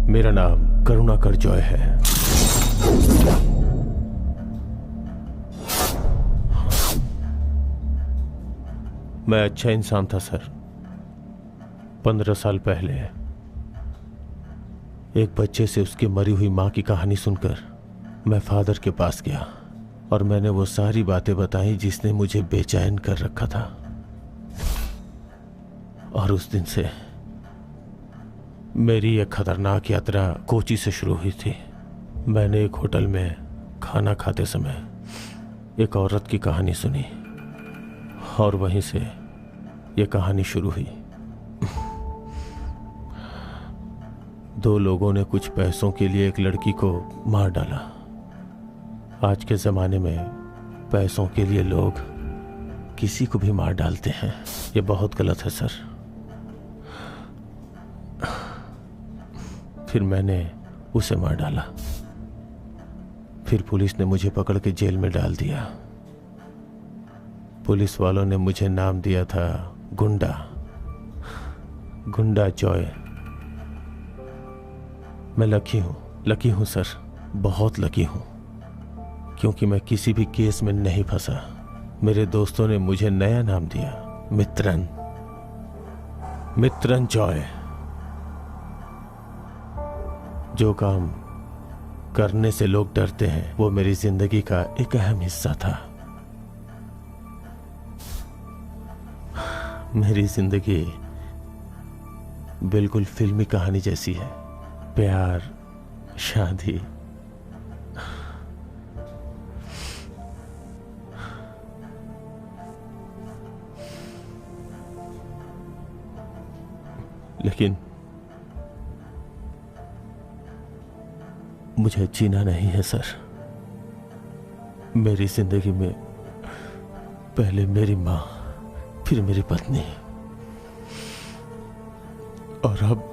मेरा नाम करुणाकर जॉय है। मैं अच्छा इंसान था सर। 15 साल पहले एक बच्चे से उसकी मरी हुई मां की कहानी सुनकर मैं फादर के पास गया और मैंने वो सारी बातें बताई जिसने मुझे बेचैन कर रखा था। और उस दिन से मेरी एक खतरनाक यात्रा कोची से शुरू हुई थी। मैंने एक होटल में खाना खाते समय एक औरत की कहानी सुनी और वहीं से ये कहानी शुरू हुई। 2 लोगों ने कुछ पैसों के लिए एक लड़की को मार डाला। आज के ज़माने में पैसों के लिए लोग किसी को भी मार डालते हैं। ये बहुत गलत है सर। फिर मैंने उसे मार डाला। फिर पुलिस ने मुझे पकड़ के जेल में डाल दिया। पुलिस वालों ने मुझे नाम दिया था गुंडा जॉय। मैं लकी हूं सर, बहुत लकी हूं, क्योंकि मैं किसी भी केस में नहीं फंसा। मेरे दोस्तों ने मुझे नया नाम दिया, मित्रन जॉय। जो काम करने से लोग डरते हैं वो मेरी जिंदगी का एक अहम हिस्सा था। मेरी जिंदगी बिल्कुल फिल्मी कहानी जैसी है। प्यार, शादी, लेकिन मुझे जीना नहीं है सर। मेरी जिंदगी में पहले मेरी मां, फिर मेरी पत्नी और अब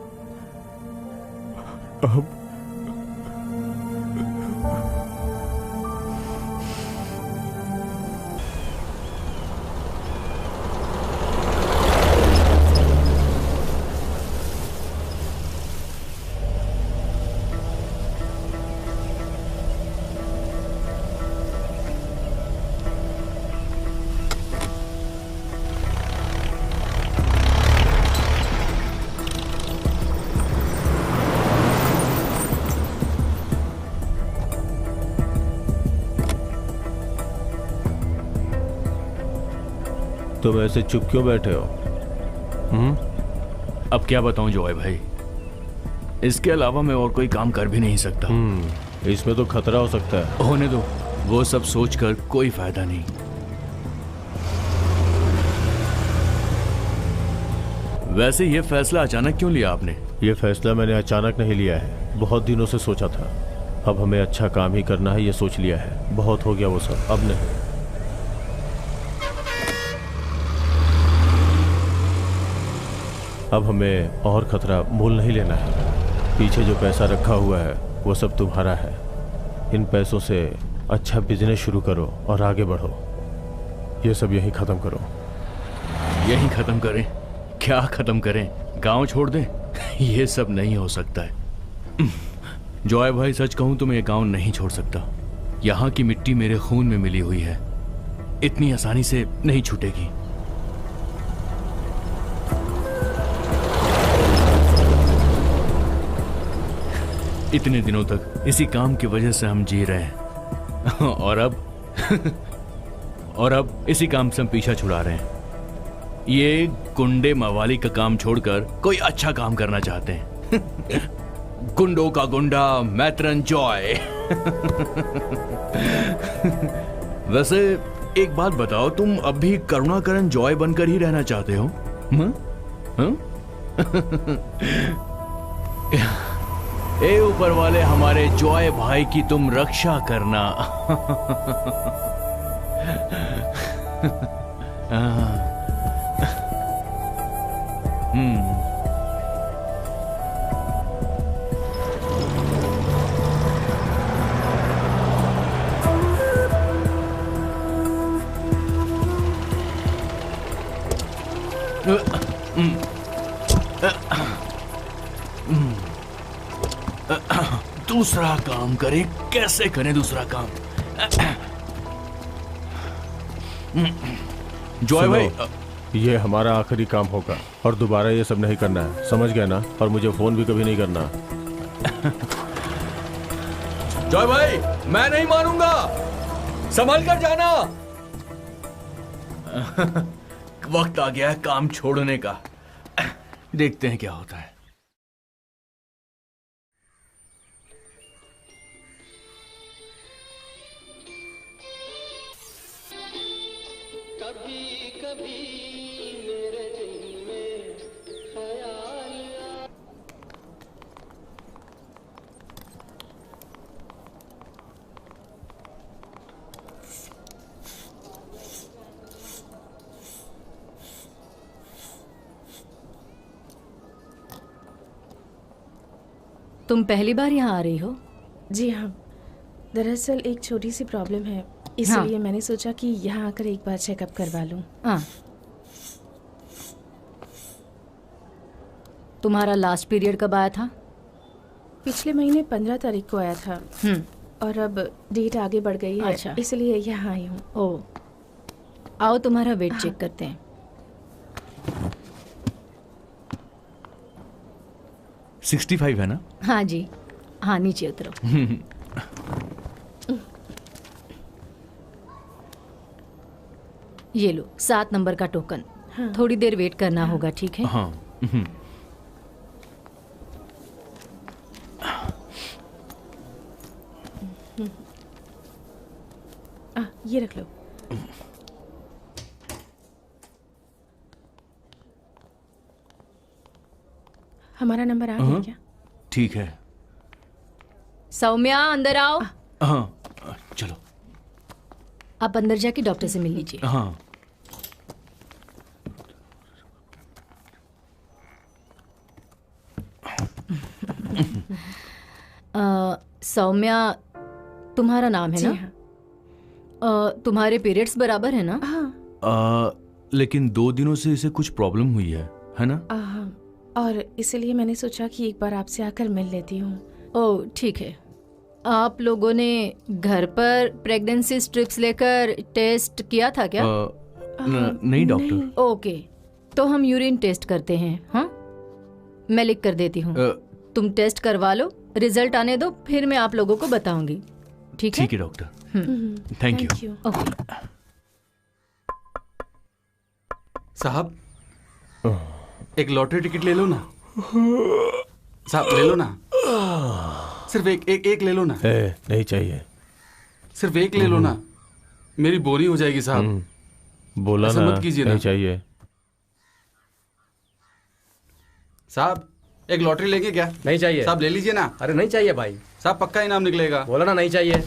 तुम ऐसे चुप क्यों बैठे हो? अब क्या बताऊं जॉय भाई, इसके अलावा मैं और कोई काम कर भी नहीं सकता। इसमें तो खतरा हो सकता है। होने दो, वो सब सोचकर कोई फायदा नहीं। वैसे ये फैसला अचानक क्यों लिया आपने? ये फैसला मैंने अचानक नहीं लिया है, बहुत दिनों से सोचा था। अब हमें अच्छा काम ही करना है, ये सोच लिया है। बहुत हो गया वो सब, अब नहीं। अब हमें और खतरा मोल नहीं लेना है। पीछे जो पैसा रखा हुआ है वो सब तुम्हारा है। इन पैसों से अच्छा बिजनेस शुरू करो और आगे बढ़ो। ये सब यहीं खत्म करो। यहीं खत्म करें? क्या खत्म करें? गांव छोड़ दें? ये सब नहीं हो सकता है जॉय भाई, सच कहूं तो मैं ये गांव नहीं छोड़ सकता। यहाँ की मिट्टी मेरे खून में मिली हुई है, इतनी आसानी से नहीं छूटेगी। इतने दिनों तक इसी काम की वजह से हम जी रहे हैं और अब इसी काम से हम पीछा छुड़ा रहे हैं। ये गुंडे मवाली का काम छोड़कर कोई अच्छा काम करना चाहते हैं गुंडों का गुंडा मित्रन जॉय वैसे एक बात बताओ, तुम अब भी करुणाकरन जॉय बनकर ही रहना चाहते हो? ए ऊपर वाले, हमारे जॉय भाई की तुम रक्षा करना दूसरा काम करें, कैसे करें दूसरा काम? जॉय भाई, ये हमारा आखिरी काम होगा और दोबारा ये सब नहीं करना है, समझ गया ना? और मुझे फोन भी कभी नहीं करना। जॉय भाई, मैं नहीं मानूंगा, संभल कर जाना। वक्त आ गया है काम छोड़ने का। देखते हैं क्या होता है। तुम पहली बार यहाँ आ रही हो? जी हाँ, दरअसल एक छोटी सी प्रॉब्लम है, इसलिए मैंने सोचा कि यहाँ आकर एक बार चेकअप करवा लूँ। हाँ। तुम्हारा लास्ट पीरियड कब आया था? पिछले महीने 15 तारीख को आया था और अब डेट आगे बढ़ गई है। अच्छा। इसलिए यहाँ आई हूँ। ओ, आओ तुम्हारा वेट चेक करते हैं। 65 है ना? हाँ जी, हाँ नीचे उतरो। ये लो 7 नंबर का टोकन। हाँ। थोड़ी देर वेट करना होगा, ठीक है? हाँ। ये रख लो। हमारा नंबर आ गया क्या? ठीक है। सौम्या, अंदर आओ। हाँ, चलो। आप अंदर जाके डॉक्टर से मिल लीजिए। हाँ। सौम्या, तुम्हारा नाम है जी ना? हाँ। तुम्हारे पीरियड्स बराबर है ना? हाँ। लेकिन 2 दिनों से इसे कुछ प्रॉब्लम हुई है ना? और इसलिए मैंने सोचा कि एक बार आपसे आकर मिल लेती हूँ। ओह ठीक है। आप लोगों ने घर पर प्रेगनेंसी स्ट्रिप्स लेकर टेस्ट किया था क्या? नहीं डॉक्टर। ओके, तो हम यूरिन टेस्ट करते हैं। हाँ, मैं लिख कर देती हूँ। तुम टेस्ट करवा लो, रिजल्ट आने दो, फिर मैं आप लोगों को बताऊंगी। ठीक है? ठीक है डॉक्टर। Thank you. ओके। साहब, एक लॉटरी टिकट ले लो ना। साहब ले लो ना, सिर्फ एक ले लो ना। नहीं चाहिए। सिर्फ एक ले लो ना, मेरी बोरी हो जाएगी साहब। बोला ऐसा ना, मत कीजिए नहीं ना। चाहिए। साहब एक लॉटरी लेंगे क्या? नहीं चाहिए साहब ले लीजिए ना। अरे नहीं चाहिए भाई, साहब पक्का इनाम निकलेगा। बोला ना नहीं चाहिए।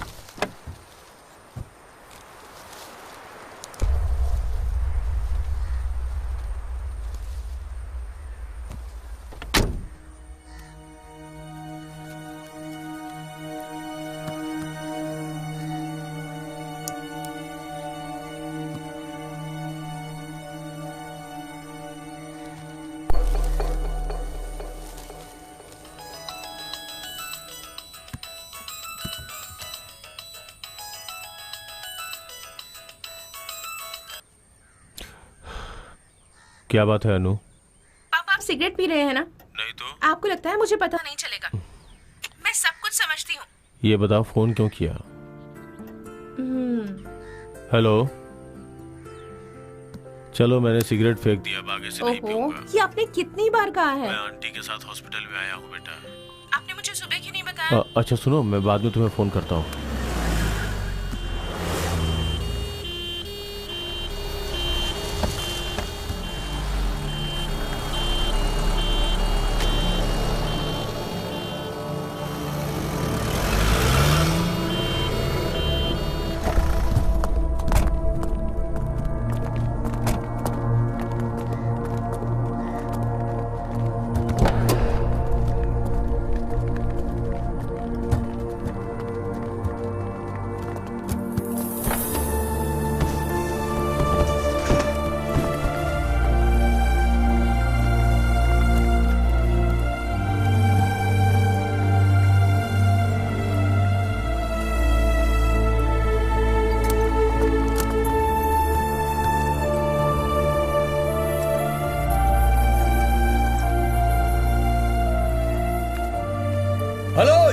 क्या बात है अनु? पापा, आप सिगरेट पी रहे हैं ना? नहीं तो। आपको लगता है मुझे पता नहीं चलेगा? मैं सब कुछ समझती हूँ। ये बताओ फोन क्यों किया? हेलो, चलो मैंने सिगरेट फेंक दिया, अब आगे से नहीं पीऊंगा। ये आपने कितनी बार कहा है? मैं आंटी के साथ हॉस्पिटल में आया हूँ बेटा। आपने मुझे सुबह क्यों नहीं बताया? अच्छा सुनो, मैं बाद में तुम्हें फोन करता हूँ।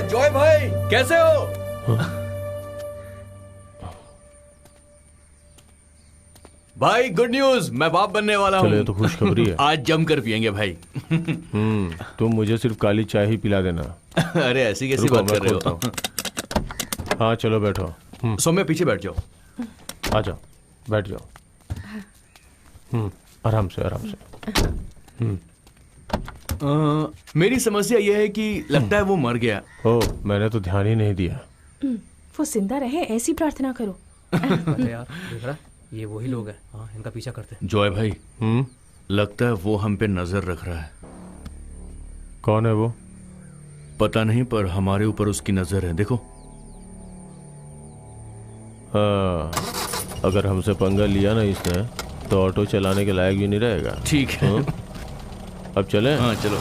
जॉय भाई कैसे हो? भाई गुड न्यूज, मैं बाप बनने वाला हूँ। चले तो खुशखबरी है। आज जमकर पियेंगे भाई। तुम मुझे सिर्फ काली चाय ही पिला देना। अरे ऐसी कैसी रुको, बात कर मैं रहे खोलता हो? हूँ। हाँ चलो बैठो। सौम्या पीछे बैठ जाओ। आ जाओ, बैठ जाओ। आराम से आराम से। मेरी समस्या यह है कि लगता है वो मर गया। ओ, मैंने तो ध्यान ही नहीं दिया। वो जिंदा रहे ऐसी प्रार्थना करो। अरे यार देख रहा, ये वही लोग हैं। हाँ, इनका पीछा करते हैं। जॉय भाई लगता है वो हम पे नजर रख रहा है। कौन है वो? पता नहीं, पर हमारे ऊपर उसकी नजर है। देखो। अगर हमसे पंगा लिया ना इसने तो ऑटो चलाने के लायक भी नहीं रहेगा। ठीक है। अब चले? हाँ चलो।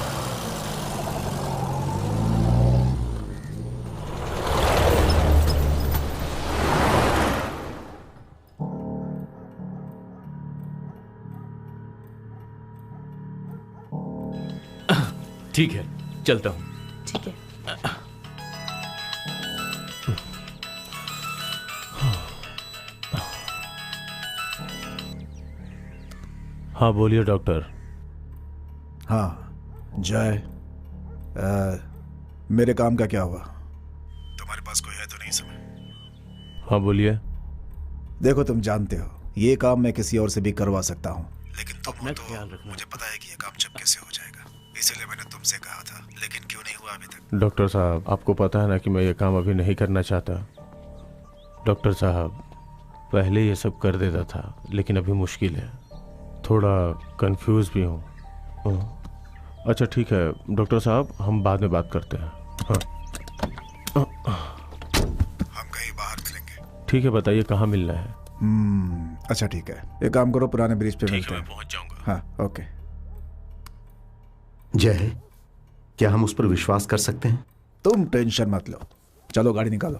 ठीक है, चलता हूँ। ठीक है। हाँ बोलिए डॉक्टर। हाँ जय, मेरे काम का क्या हुआ? तुम्हारे पास कोई है तो नहीं समय? हाँ बोलिए। देखो तुम जानते हो ये काम मैं किसी और से भी करवा सकता हूँ, लेकिन तुम हो तो मुझे पता है कि ये काम जब कैसे हो जाएगा, इसीलिए मैंने तुमसे कहा था, लेकिन क्यों नहीं हुआ अभी तक? डॉक्टर साहब आपको पता है ना कि मैं ये काम अभी नहीं करना चाहता। डॉक्टर साहब पहले ये सब कर देता था, लेकिन अभी मुश्किल है, थोड़ा कंफ्यूज भी हूँ। अच्छा ठीक है डॉक्टर साहब, हम बाद में बात करते हैं। हाँ हम कहीं बाहर मिलेंगे। ठीक है, बताइए कहाँ मिलना है? अच्छा ठीक है, एक काम करो, पुराने ब्रिज पे मिलते हैं। पहुँच जाऊँगा। हाँ ओके। जय, क्या हम उस पर विश्वास कर सकते हैं? तुम टेंशन मत लो, चलो गाड़ी निकालो।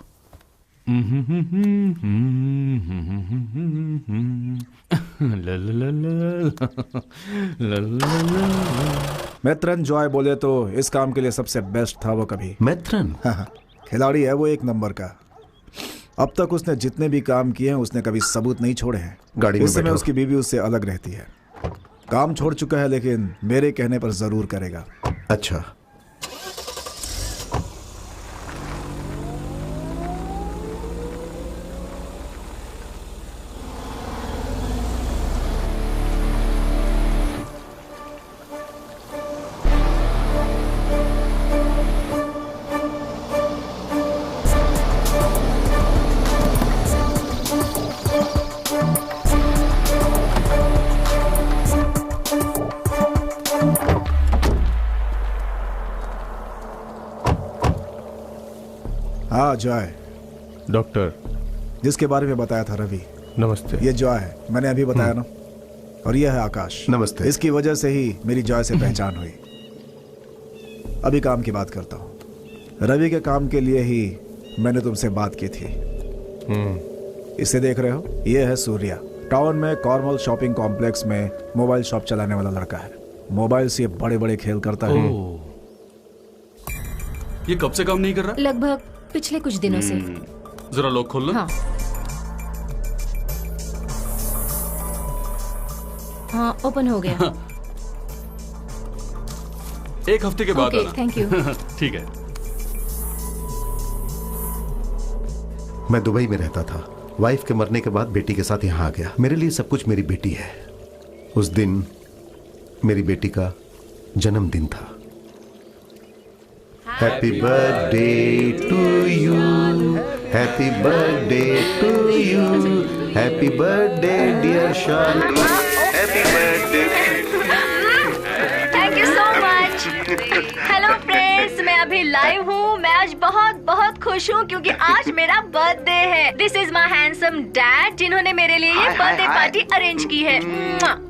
मैत्रन जॉय बोले तो इस काम के लिए सबसे बेस्ट था वो कभी। मैत्रन? हाँ, खिलाड़ी है वो एक नंबर का। अब तक उसने जितने भी काम किए हैं उसने कभी सबूत नहीं छोड़े हैं। गाड़ी में इस समय बैठो। उसकी बीवी उससे अलग रहती है, काम छोड़ चुका है, लेकिन मेरे कहने पर जरूर करेगा। अच्छा। हाँ जॉय, डॉक्टर जिसके बारे में बताया था रवि। नमस्ते। ये जॉय है, मैंने अभी बताया ना। और ये है आकाश। नमस्ते। इसकी वजह से ही मेरी जॉय से पहचान हुई। अभी काम की बात करता हूँ। रवि के काम के लिए ही मैंने तुमसे बात की थी। इसे देख रहे हो, ये है सूर्या। टाउन में कॉर्मल शॉपिंग कॉम्प्लेक्स में मोबाइल शॉप चलाने वाला लड़का है। मोबाइल से बड़े बड़े खेल करता है। ये कब से काम नहीं कर रहा? लगभग पिछले कुछ दिनों से। जरा लॉक खोल लो। हाँ हाँ ओपन हो गया। एक हफ्ते के बाद ओके आना। Thank you. ठीक है। मैं दुबई में रहता था। वाइफ के मरने के बाद बेटी के साथ यहाँ आ गया। मेरे लिए सब कुछ मेरी बेटी है। उस दिन मेरी बेटी का जन्मदिन था। Happy birthday to you, happy birthday to you, happy birthday dear Shalu, happy birthday. Thank you so much. Hello friends, मैं अभी लाइव हूँ। मैं आज बहुत बहुत खुश हूँ क्योंकि आज मेरा बर्थडे है। This is my handsome dad जिन्होंने मेरे लिए ये बर्थडे पार्टी अरेंज की है।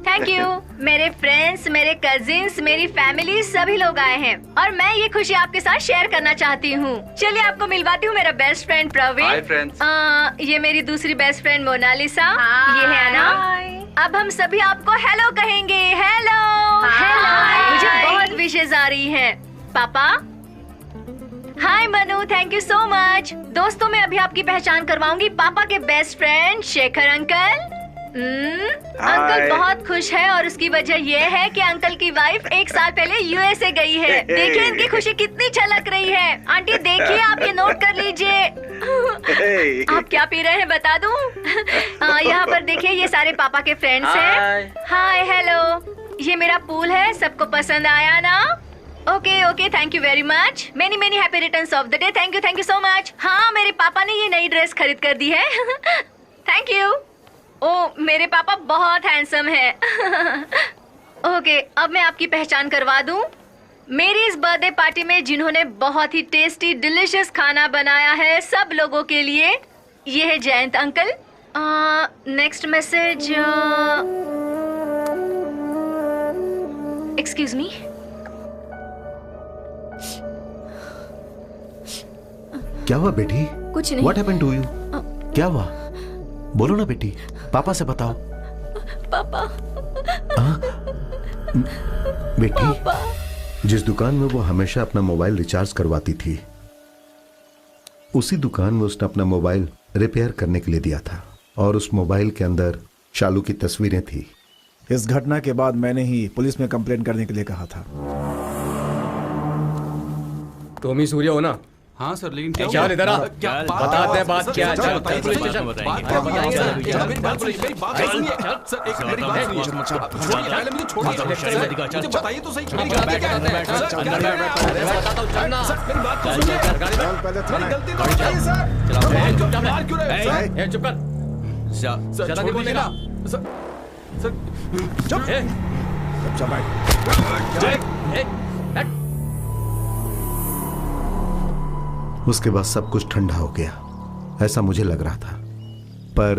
Thank you. मेरे फ्रेंड्स, मेरे कजिन्स, मेरी फैमिली सभी लोग आए हैं और मैं ये खुशी आपके साथ शेयर करना चाहती हूँ। चलिए आपको मिलवाती हूँ मेरा best friend Praveen. Hi friends. ये मेरी दूसरी बेस्ट फ्रेंड मोनालिसा। ये है अना। अब हम सभी आपको हेलो कहेंगे। Hello hello. मुझे बहुत विशेष आ रही हैं। पापा hi Manu, thank you so much. दोस्तों मैं अभी आपकी पहचान करवाऊंगी पापा के best friend Shekhar uncle. Uncle बहुत खुश है और उसकी वजह यह है कि अंकल की वाइफ 1 साल पहले यूएसए गई है। देखिए इनकी खुशी कितनी झलक रही है। आंटी देखिए, आप ये नोट कर लीजिए। आप क्या पी रहे हैं बता दूं? यहाँ पर देखिए, ये सारे पापा के फ्रेंड्स हैं। हाय हेलो, ये मेरा पूल है। सबको पसंद आया ना? Okay okay, thank you very much. Many many happy returns of the day. Thank you so much. हाँ, मेरे पापा ने ये नई ड्रेस खरीद कर दी है। Thank you. ओ, मेरे पापा बहुत हैंडसम है। ओके, अब मैं आपकी पहचान करवा दूं। मेरी इस बर्थडे पार्टी में जिन्होंने बहुत ही टेस्टी डिलिशियस खाना बनाया है सब लोगों के लिए, ये है Jayant uncle. Next message. Excuse me. क्या हुआ बेटी? कुछ नहीं। What happened to you? क्या हुआ? बोलो ना बेटी, पापा से बताओ। पापा। बेटी, पापा। जिस दुकान में वो हमेशा अपना मोबाइल रिचार्ज करवाती थी, उसी दुकान में उसने अपना मोबाइल रिपेयर करने के लिए दिया था और उस मोबाइल के अंदर शालू की तस्वीरें थी। इस घटना के बाद मैंने ही पुलिस में कंप्लेंट करने के लिए कहा था। तुम ही सूर्य हो ना? हाँ सर, लेकिन क्या क्या इधर आ, बताते हैं बात क्या है। चल पुलिस स्टेशन बात क्या बताएंगे सर? मेरी बात सुनिए सर, एक मेरी बात सुनिए। छोड़िए, पहले मुझे छोड़िए, मुझे बताइए तो सही। मेरी गलती क्या है सर? बताता हूँ, चलना। सर मेरी बात तो सुनिए। मेरी गलती तो बताइए सर। मार क्यों रहे हो सर? चुप कर। सर छोड़ दीजिए ना सर। सर चुप। उसके बाद सब कुछ ठंडा हो गया, ऐसा मुझे लग रहा था, पर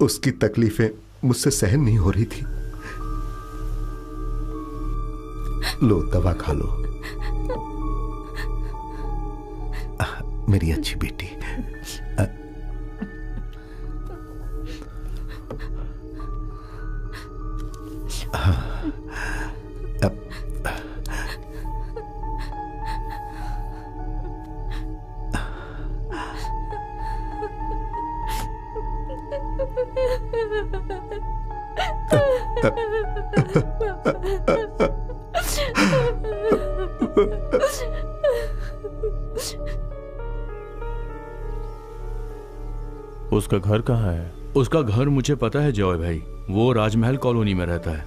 उसकी तकलीफें मुझसे सहन नहीं हो रही थी। लो दवा खा लो मेरी अच्छी बेटी। उसका घर कहाँ है? उसका घर मुझे पता है जॉय भाई, वो राजमहल कॉलोनी में रहता है।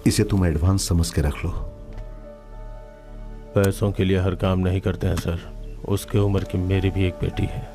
इसे तुम एडवांस समझ के रख लो। पैसों के लिए हर काम नहीं करते हैं सर। उसके उम्र की मेरी भी एक बेटी है।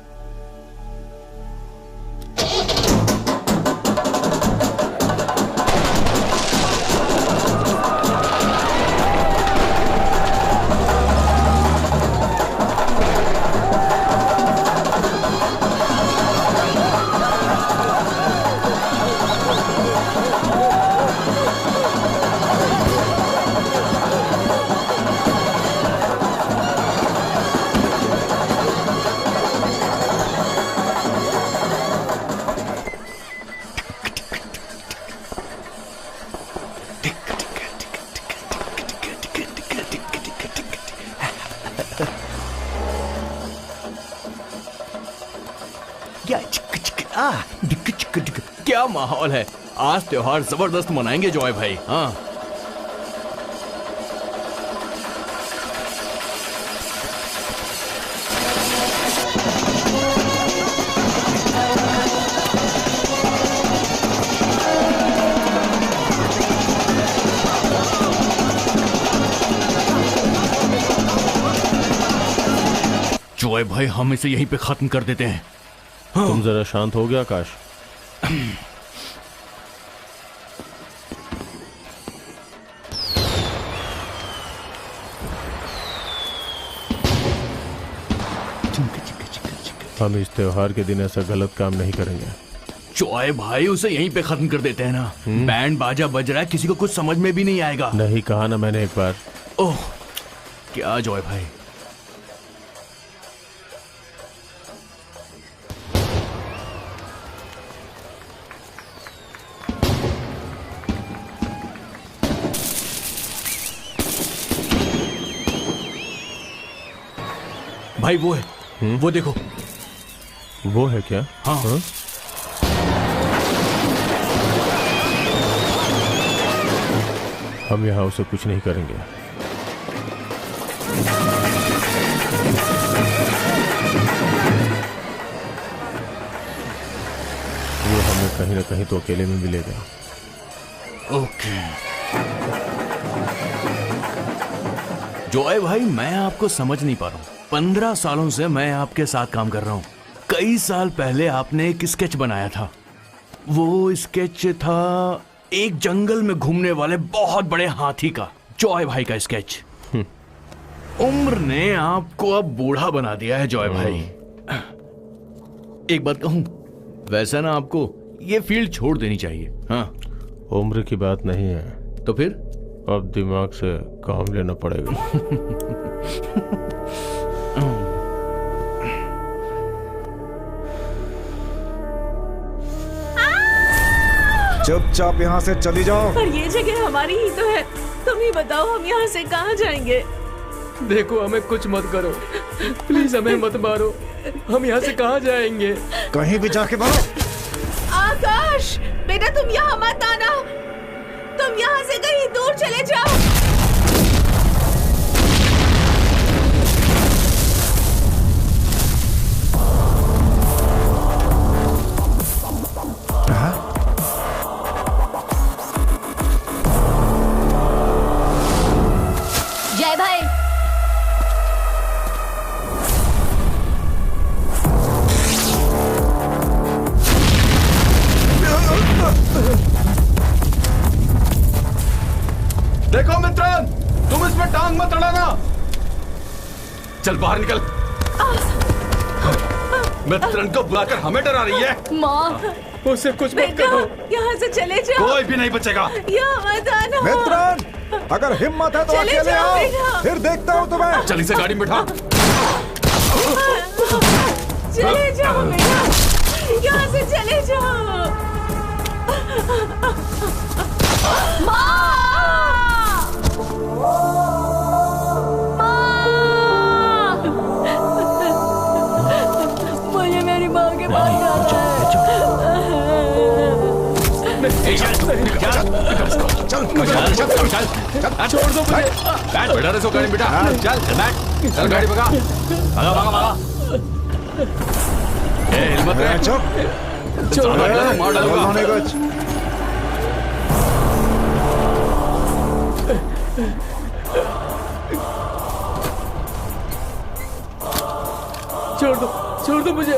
क्या माहौल है, आज त्योहार जबरदस्त मनाएंगे जॉय भाई। हाँ जॉय भाई हम इसे यहीं पे खत्म कर देते हैं। तुम जरा शांत हो गया आकाश। हम इस त्योहार के दिन ऐसा गलत काम नहीं करेंगे। जॉय भाई उसे यहीं पे खत्म कर देते हैं ना। बैंड बाजा बज रहा है, किसी को कुछ समझ में भी नहीं आएगा। नहीं कहा ना मैंने एक बार। ओह क्या जॉय भाई। भाई वो है, वो देखो। वो है क्या? हाँ, हाँ? हम यहाँ उसे कुछ नहीं करेंगे। वो हमें कहीं ना कहीं तो अकेले में मिलेगा। ओके जॉय भाई, मैं आपको समझ नहीं पा रहा हूँ। 15 सालों से मैं आपके साथ काम कर रहा हूँ। कई साल पहले आपने एक स्केच बनाया था। वो स्केच था एक जंगल में घूमने वाले बहुत बड़े हाथी का। जॉय भाई का स्केच। उम्र ने आपको अब बूढ़ा बना दिया है जॉय भाई। एक बात कहूं, वैसा ना आपको ये फील्ड छोड़ देनी चाहिए। हाँ, उम्र की बात नहीं है तो फिर अब दिमाग से काम लेना पड़ेगा। चुपचाप यहाँ से चली जाओ। पर ये जगह हमारी ही तो है। तुम ही बताओ हम यहाँ से कहाँ जाएंगे? देखो हमें कुछ मत करो, प्लीज हमें मत मारो। हम यहाँ से कहाँ जाएंगे? कहीं भी जाके मारो। आकाश बेटा तुम यहाँ मत आना। तुम यहाँ से कहीं दूर चले जाओ। जय भाई, देखो मित्रन, तुम इसमें टांग मत अड़ाना। चल बाहर निकल। मित्रन को बुलाकर हमें डरा रही है। माँ उसे कुछ मत करो। यहाँ से चले जाओ। कोई भी नहीं बचेगा। यहाँ मत आना। मित्रन, अगर हिम्मत है तो चले अकेले जाओ आओ, बेटा। फिर देखता हूँ तुम्हें। चल इसे गाड़ी में बैठा। चले जाओ बेटा, यहाँ से चले जाओ। मुझे मेरी माँ के पास जाना है। छोड़ दो मुझे। बैठ बैठा रहे सो गाड़ी में बेटा। चल बैठ, चल गाड़ी भगा भगा भगा भगा। हिम्मत है। चुप। मार डालूंगा। कुछ छोड़ दो मुझे।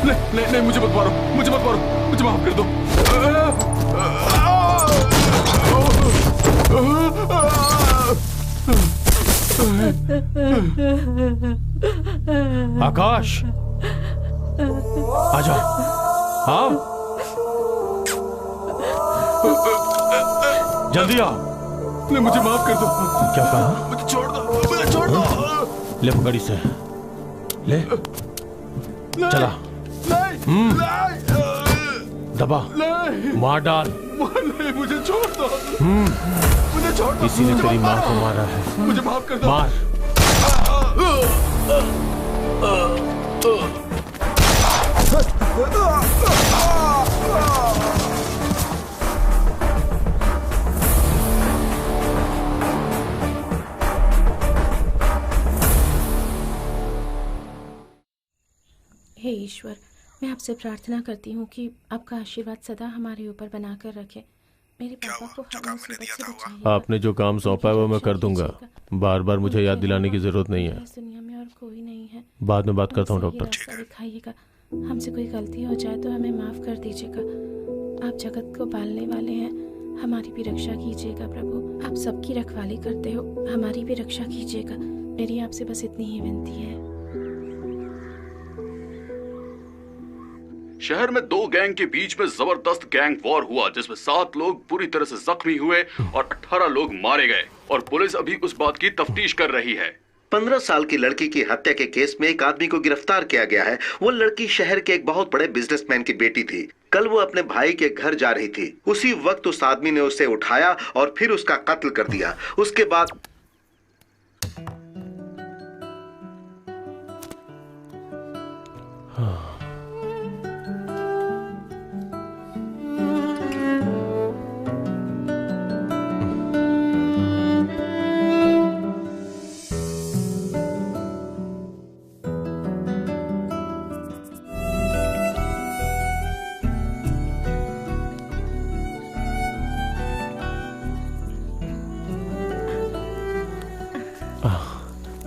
नहीं नहीं, मुझे मत मारो, मुझे मत मारो, मुझे माफ कर दो। आकाश, आजा। हाँ, जल्दी आओ। नहीं, मुझे माफ कर दो। क्या कहा? मुझे छोड़ दो, मुझे छोड़ दो। ले पकड़ी से, ले चला। नहीं, दबा, नहीं, मार डाल। नहीं, मुझे छोड़ दो, मुझे छोड़ दो। इसी ने तेरी माँ को मारा है। मुझे माफ कर दो। मार। हे ईश्वर, मैं आपसे प्रार्थना करती हूँ कि आपका आशीर्वाद सदा हमारे ऊपर बनाकर रखे। मेरे पापा को हर मुसीबत से बचाइए। आपने जो काम सौंपा है वो मैं कर दूंगा। बार बार मुझे याद दिलाने की जरूरत नहीं है। इस दुनिया में और कोई नहीं है। बाद में बात करता हूँ डॉक्टर। रास्ता दिखाइएगा। हमसे कोई गलती हो जाए तो हमें माफ कर दीजिएगा। आप जगत को पालने वाले हैं, हमारी भी रक्षा कीजिएगा प्रभु। आप सबकी रखवाली करते हो, हमारी भी रक्षा कीजिएगा। मेरी आपसे बस इतनी ही विनती है। शहर में 2 गैंग के बीच में जबरदस्त गैंग वॉर हुआ, जिसमें 7 लोग बुरी तरह से जख्मी हुए और 18 लोग मारे गए, और पुलिस अभी उस बात की तफ्तीश कर रही है। 15 साल की लड़की की हत्या के केस में एक आदमी को गिरफ्तार किया गया है। वो लड़की शहर के एक बहुत बड़े बिजनेसमैन की बेटी थी। कल वो अपने भाई के घर जा रही थी। उसी वक्त उस आदमी ने उसे उठाया और फिर उसका कत्ल कर दिया। उसके बाद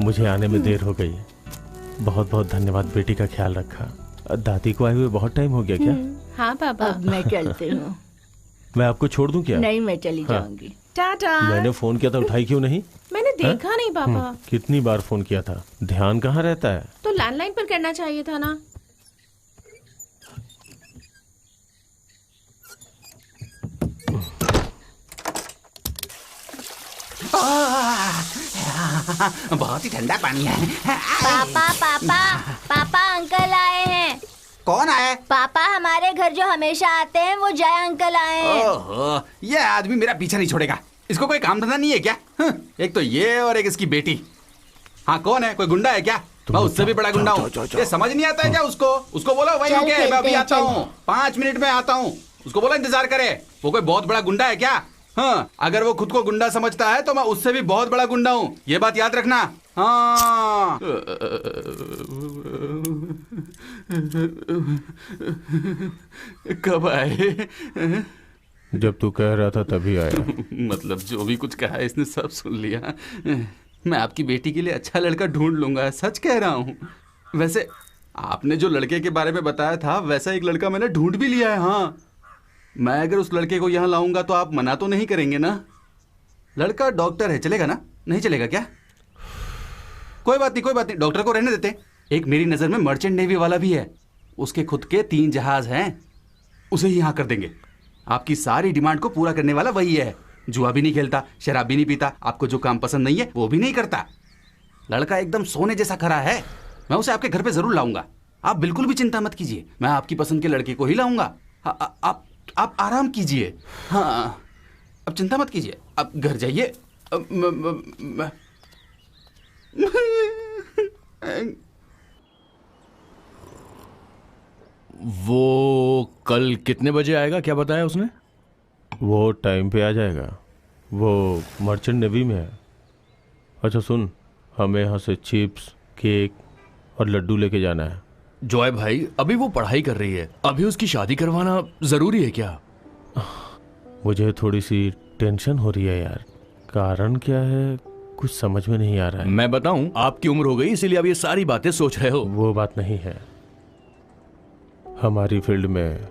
मुझे आने में देर हो गई। बहुत बहुत धन्यवाद, बेटी का ख्याल रखा। दादी को आए हुए बहुत टाइम हो गया क्या? हाँ पापा। अब मैं चलती हूँ। मैं आपको छोड़ दूं क्या? नहीं, मैं चली जाऊंगी। टाटा। मैंने फोन किया था, उठाई क्यों नहीं? मैंने देखा नहीं पापा। कितनी बार फोन किया था, ध्यान कहाँ रहता है? तो लैंडलाइन पर करना चाहिए था ना। बहुत ही ठंडा पानी है। पापा पापा पापा, अंकल आए हैं। कौन आए? पापा, हमारे घर जो हमेशा आते हैं वो जय अंकल आए हैं। ओहो, ये आदमी मेरा पीछा नहीं छोड़ेगा। इसको कोई काम धंधा नहीं है क्या? एक तो ये और एक इसकी बेटी। हाँ, कौन है? कोई गुंडा है क्या? मैं उससे भी बड़ा गुंडा हूँ। ये समझ नहीं आता है क्या उसको? उसको बोलो भाई रुके, मैं अभी आता हूँ, 5 मिनट में आता हूँ। उसको बोलो इंतजार करे। वो कोई बहुत बड़ा गुंडा है क्या? हाँ, अगर वो खुद को गुंडा समझता है तो मैं उससे भी बहुत बड़ा गुंडा हूँ, ये बात याद रखना। हाँ। कब आए? जब तू कह रहा था तभी आया। मतलब जो भी कुछ कहा इसने सब सुन लिया। मैं आपकी बेटी के लिए अच्छा लड़का ढूंढ लूंगा, सच कह रहा हूँ। वैसे आपने जो लड़के के बारे में बताया था वैसा एक लड़का मैंने ढूंढ भी लिया है। हाँ, मैं अगर उस लड़के को यहाँ लाऊंगा तो आप मना तो नहीं करेंगे ना? लड़का डॉक्टर है, चलेगा ना? नहीं चलेगा क्या? कोई बात नहीं, कोई बात नहीं, डॉक्टर को रहने देते। एक मेरी नजर में मर्चेंट नेवी वाला भी है, उसके खुद के 3 जहाज हैं, उसे ही यहाँ कर देंगे। आपकी सारी डिमांड को पूरा करने वाला वही है। जुआ भी नहीं खेलता, शराब भी नहीं पीता, आपको जो काम पसंद नहीं है वो भी नहीं करता। लड़का एकदम सोने जैसा खरा है। मैं उसे आपके घर पे जरूर लाऊंगा, आप बिल्कुल भी चिंता मत कीजिए। मैं आपकी पसंद के लड़के को ही लाऊंगा। आप आराम कीजिए। हाँ, अब चिंता मत कीजिए, आप घर जाइए। वो कल कितने बजे आएगा, क्या बताया उसने? वो टाइम पे आ जाएगा, वो मर्चेंट नेवी में है। अच्छा सुन, हमें यहाँ से चिप्स, केक और लड्डू लेके जाना है। जॉय भाई, अभी वो पढ़ाई कर रही है, अभी उसकी शादी करवाना जरूरी है क्या? मुझे थोड़ी सी टेंशन हो रही है यार। कारण क्या है कुछ समझ में नहीं आ रहा है। मैं बताऊं, आपकी उम्र हो गई इसीलिए अब ये सारी बातें सोच रहे हो। वो बात नहीं है। हमारी फील्ड में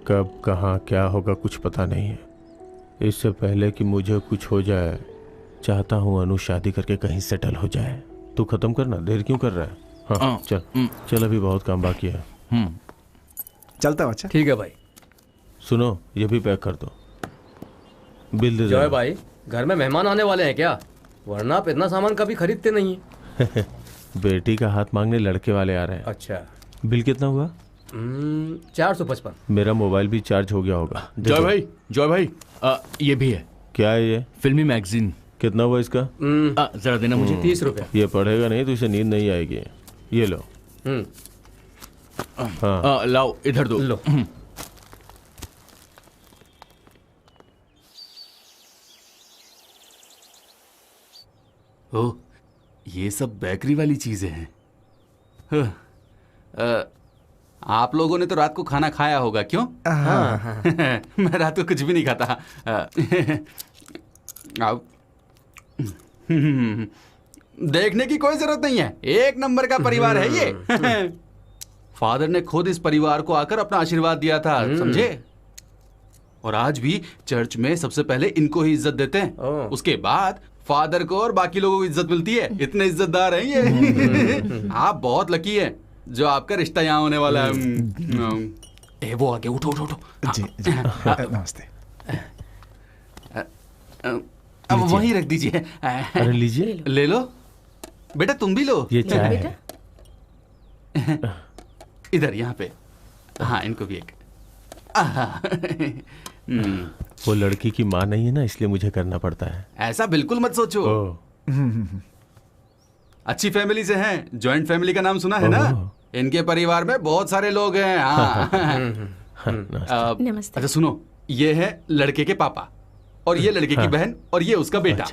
कब कहाँ क्या होगा कुछ पता नहीं है। इससे पहले कि मुझे कुछ हो जाए चाहता हूँ अनु शादी करके कहीं सेटल हो जाए। तू खत्म करना, देर क्यों कर रहा है? हाँ चल चल, अभी बहुत काम बाकी है। चलता हूँ। अच्छा ठीक है भाई। सुनो, ये भी पैक कर दो। बिल दे जॉय भाई, घर में मेहमान आने वाले हैं क्या? वरना आप इतना सामान कभी खरीदते नहीं है। बेटी का हाथ मांगने लड़के वाले आ रहे हैं। अच्छा, बिल कितना हुआ? 455। मेरा मोबाइल भी चार्ज हो गया होगा। जॉय भाई, ये भी है। क्या है ये? फिल्मी मैगजीन। कितना हुआ इसका? जरा देना मुझे। 30 रुपए। ये पढ़ेगा नहीं तो इसे नींद नहीं आएगी। ये लो। हाँ लाओ, इधर दो। लो। ओह, ये सब बेकरी वाली चीजें हैं। आप लोगों ने तो रात को खाना खाया होगा, क्यों? हाँ। मैं रात को कुछ भी नहीं खाता। देखने की कोई जरूरत नहीं है, एक नंबर का परिवार है ये। फादर ने खुद इस परिवार को आकर अपना आशीर्वाद दिया था, समझे? और आज भी चर्च में सबसे पहले इनको ही इज्जत देते हैं, उसके बाद फादर को और बाकी लोगों को इज्जत मिलती है। इतने इज्जतदार हैं ये। आप बहुत लकी हैं जो आपका रिश्ता यहाँ होने वाला है। वो आगे उठो उठो उठो। जी जी नमस्ते। अब वहीं रख दीजिए। अरे लीजिए। ले लो बेटा, तुम भी लो। ये चाय है। इधर यहाँ पे। हाँ, इनको भी एक। वो लड़की की माँ नहीं है ना, इसलिए मुझे करना पड़ता है। ऐसा बिल्कुल मत सोचो। अच्छी फैमिली से हैं। जॉइंट फैमिली का नाम सुना है ना? इनके परिवार में बहुत सारे लोग हैं। नमस्ते। अच्छा सुनो, ये है लड़के के पापा और ये लड़के की बहन और ये उसका बेटा।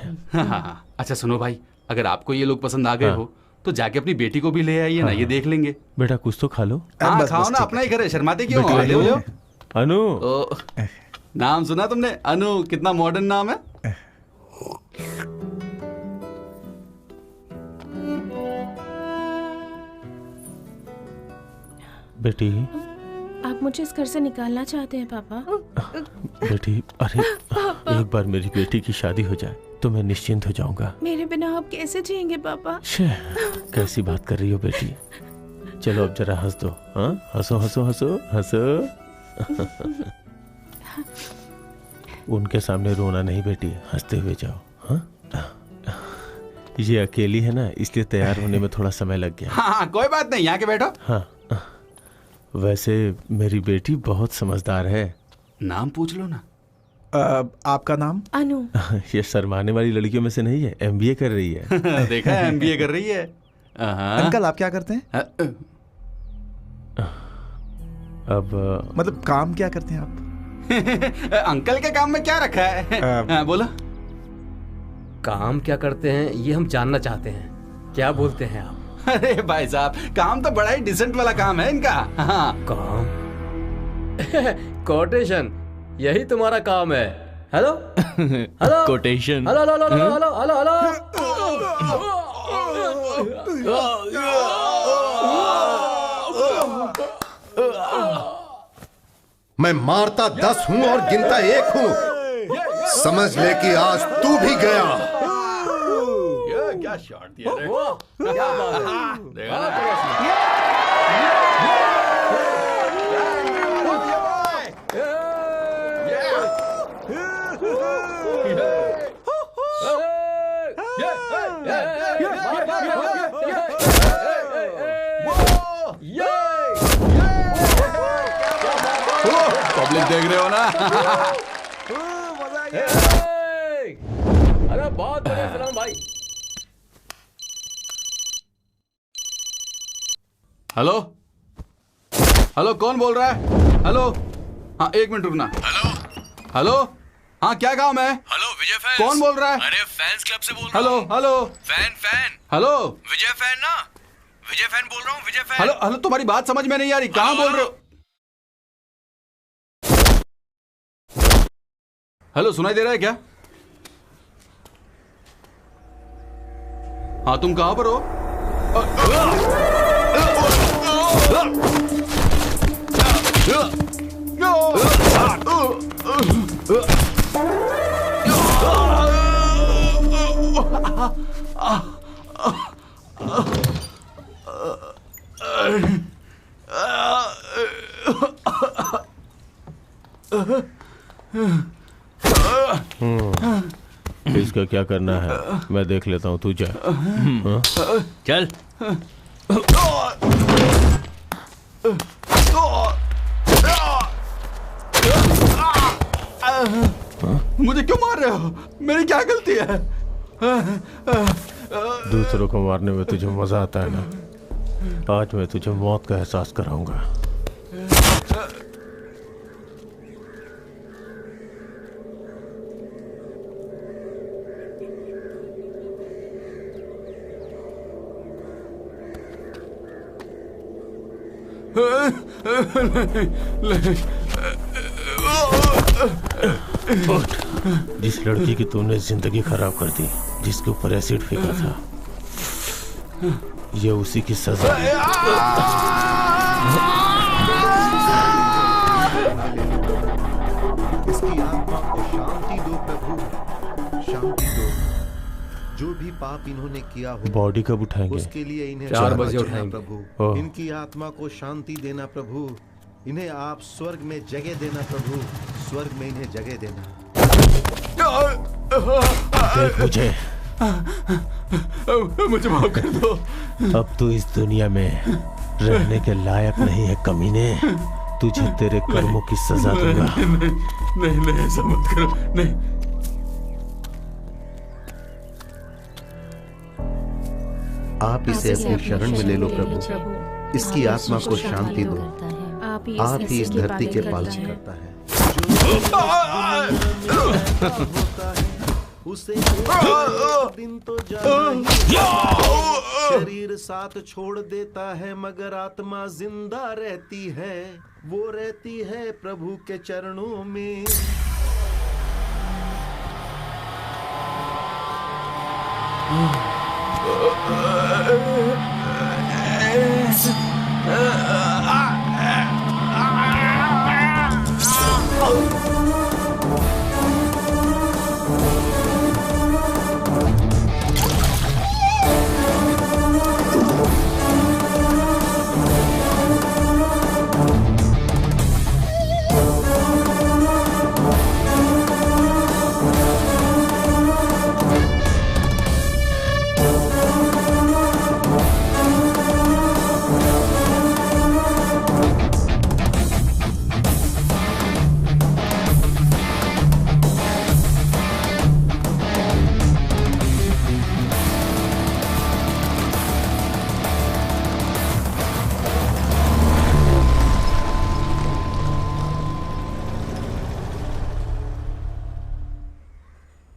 अच्छा सुनो भाई, अगर आपको ये लोग पसंद आ गए हो तो जाके अपनी बेटी को भी ले आइए ना, ये देख लेंगे। बेटा कुछ तो खा लो। हाँ खाओ ना, अपना ही घर है, शर्माते क्यों? लो। अनु, नाम सुना तुमने? अनु, कितना मॉडर्न नाम है। बेटी, आप मुझे इस घर से निकालना चाहते हैं पापा? बेटी, अरे एक बार मेरी बेटी की शादी हो जाए तो मैं निश्चिंत हो जाऊंगा। मेरे बिना आप कैसे जिएंगे पापा? कैसी बात कर रही हो बेटी? चलो अब जरा हंस दो। हाँ, हंसो हंसो हंसो हंसो। उनके सामने रोना नहीं बेटी, हंसते हुए जाओ। हाँ, ये अकेली है ना, इसलिए तैयार होने में थोड़ा समय लग गया। हाँ कोई बात नहीं, यहाँ के बैठो। हाँ, वैसे मेरी बेटी बहुत समझदार है। नाम पूछ लो ना। आपका नाम? अनु। ये शर्माने वाली लड़कियों में से नहीं है, MBA कर रही है। देखा है, MBA कर रही है। अंकल आप क्या करते हैं? अब मतलब काम क्या करते हैं आप? अंकल के काम में क्या रखा है? बोलो। काम क्या करते हैं ये हम जानना चाहते हैं, क्या बोलते हैं आप? अरे भाई साहब, काम तो बड़ा ही डिसेंट वाला काम है इनका। हाँ। काम? कोटेशन, यही तुम्हारा काम है? Hello hello quotation. Hello hello hello hello hello hello. मैं मारता 10 हूं और गिनता 1 हूं। समझ ले कि आज तू भी गया। क्या शॉट दिया रे। देखा ना? पब्लिक देख रहे हो ना? अरे बहुत बढ़िया सलाम भाई। हेलो हेलो, कौन बोल रहा है? हेलो, हाँ 1 मिनट रुकना। हेलो हेलो, हाँ क्या काम है? हेलो विजय फैंस। कौन बोल रहा है? अरे फैंस क्लब से बोल रहा हेलो हूँ। Hello fan. हेलो विजय फैन ना? विजय फैन बोल रहा हूँ, विजय फैन। हेलो हेलो, तुम्हारी बात समझ में नहीं आ रही, कहाँ बोल रहे हो? हेलो, सुनाई दे रहा है क्या? हाँ तुम कहाँ पर हो? इसका क्या करना है मैं देख लेता हूँ, तू जा। चल। मुझे क्यों मार रहे हो? मेरी क्या गलती है? दूसरों को मारने में तुझे मजा आता है ना? आज मैं तुझे मौत का एहसास कराऊंगा। जिस लड़की की तूने जिंदगी खराब कर दी, जिसके ऊपर एसिड फेंका था, ये उसी की सजा है। इसकी आत्मा को शांति दो प्रभु, शांति दो। जो भी पाप इन्होंने किया हो, बॉडी कब उठाएंगे? उसके लिए इन्हें 4 बजे उठाएंगे प्रभु। इनकी आत्मा को शांति देना प्रभु। इन्हें आप स्वर्ग में जगह देना प्रभु, स्वर्ग में इन्हें जगह देना। देख मुझे माफ कर दो। अब तू इस दुनिया में रहने के लायक नहीं है कमीने। तुझे तेरे कर्मों की सजा दूंगा। नहीं ऐसा मत करो, नहीं। आप इसे अपनी शरण में ले लो प्रभु। इसकी आत्मा को शांति दो। आप ही इस धरती के पालन करता है। उसे दिन तो शरीर साथ छोड़ देता है, मगर आत्मा जिंदा रहती है। वो रहती है प्रभु के चरणों में।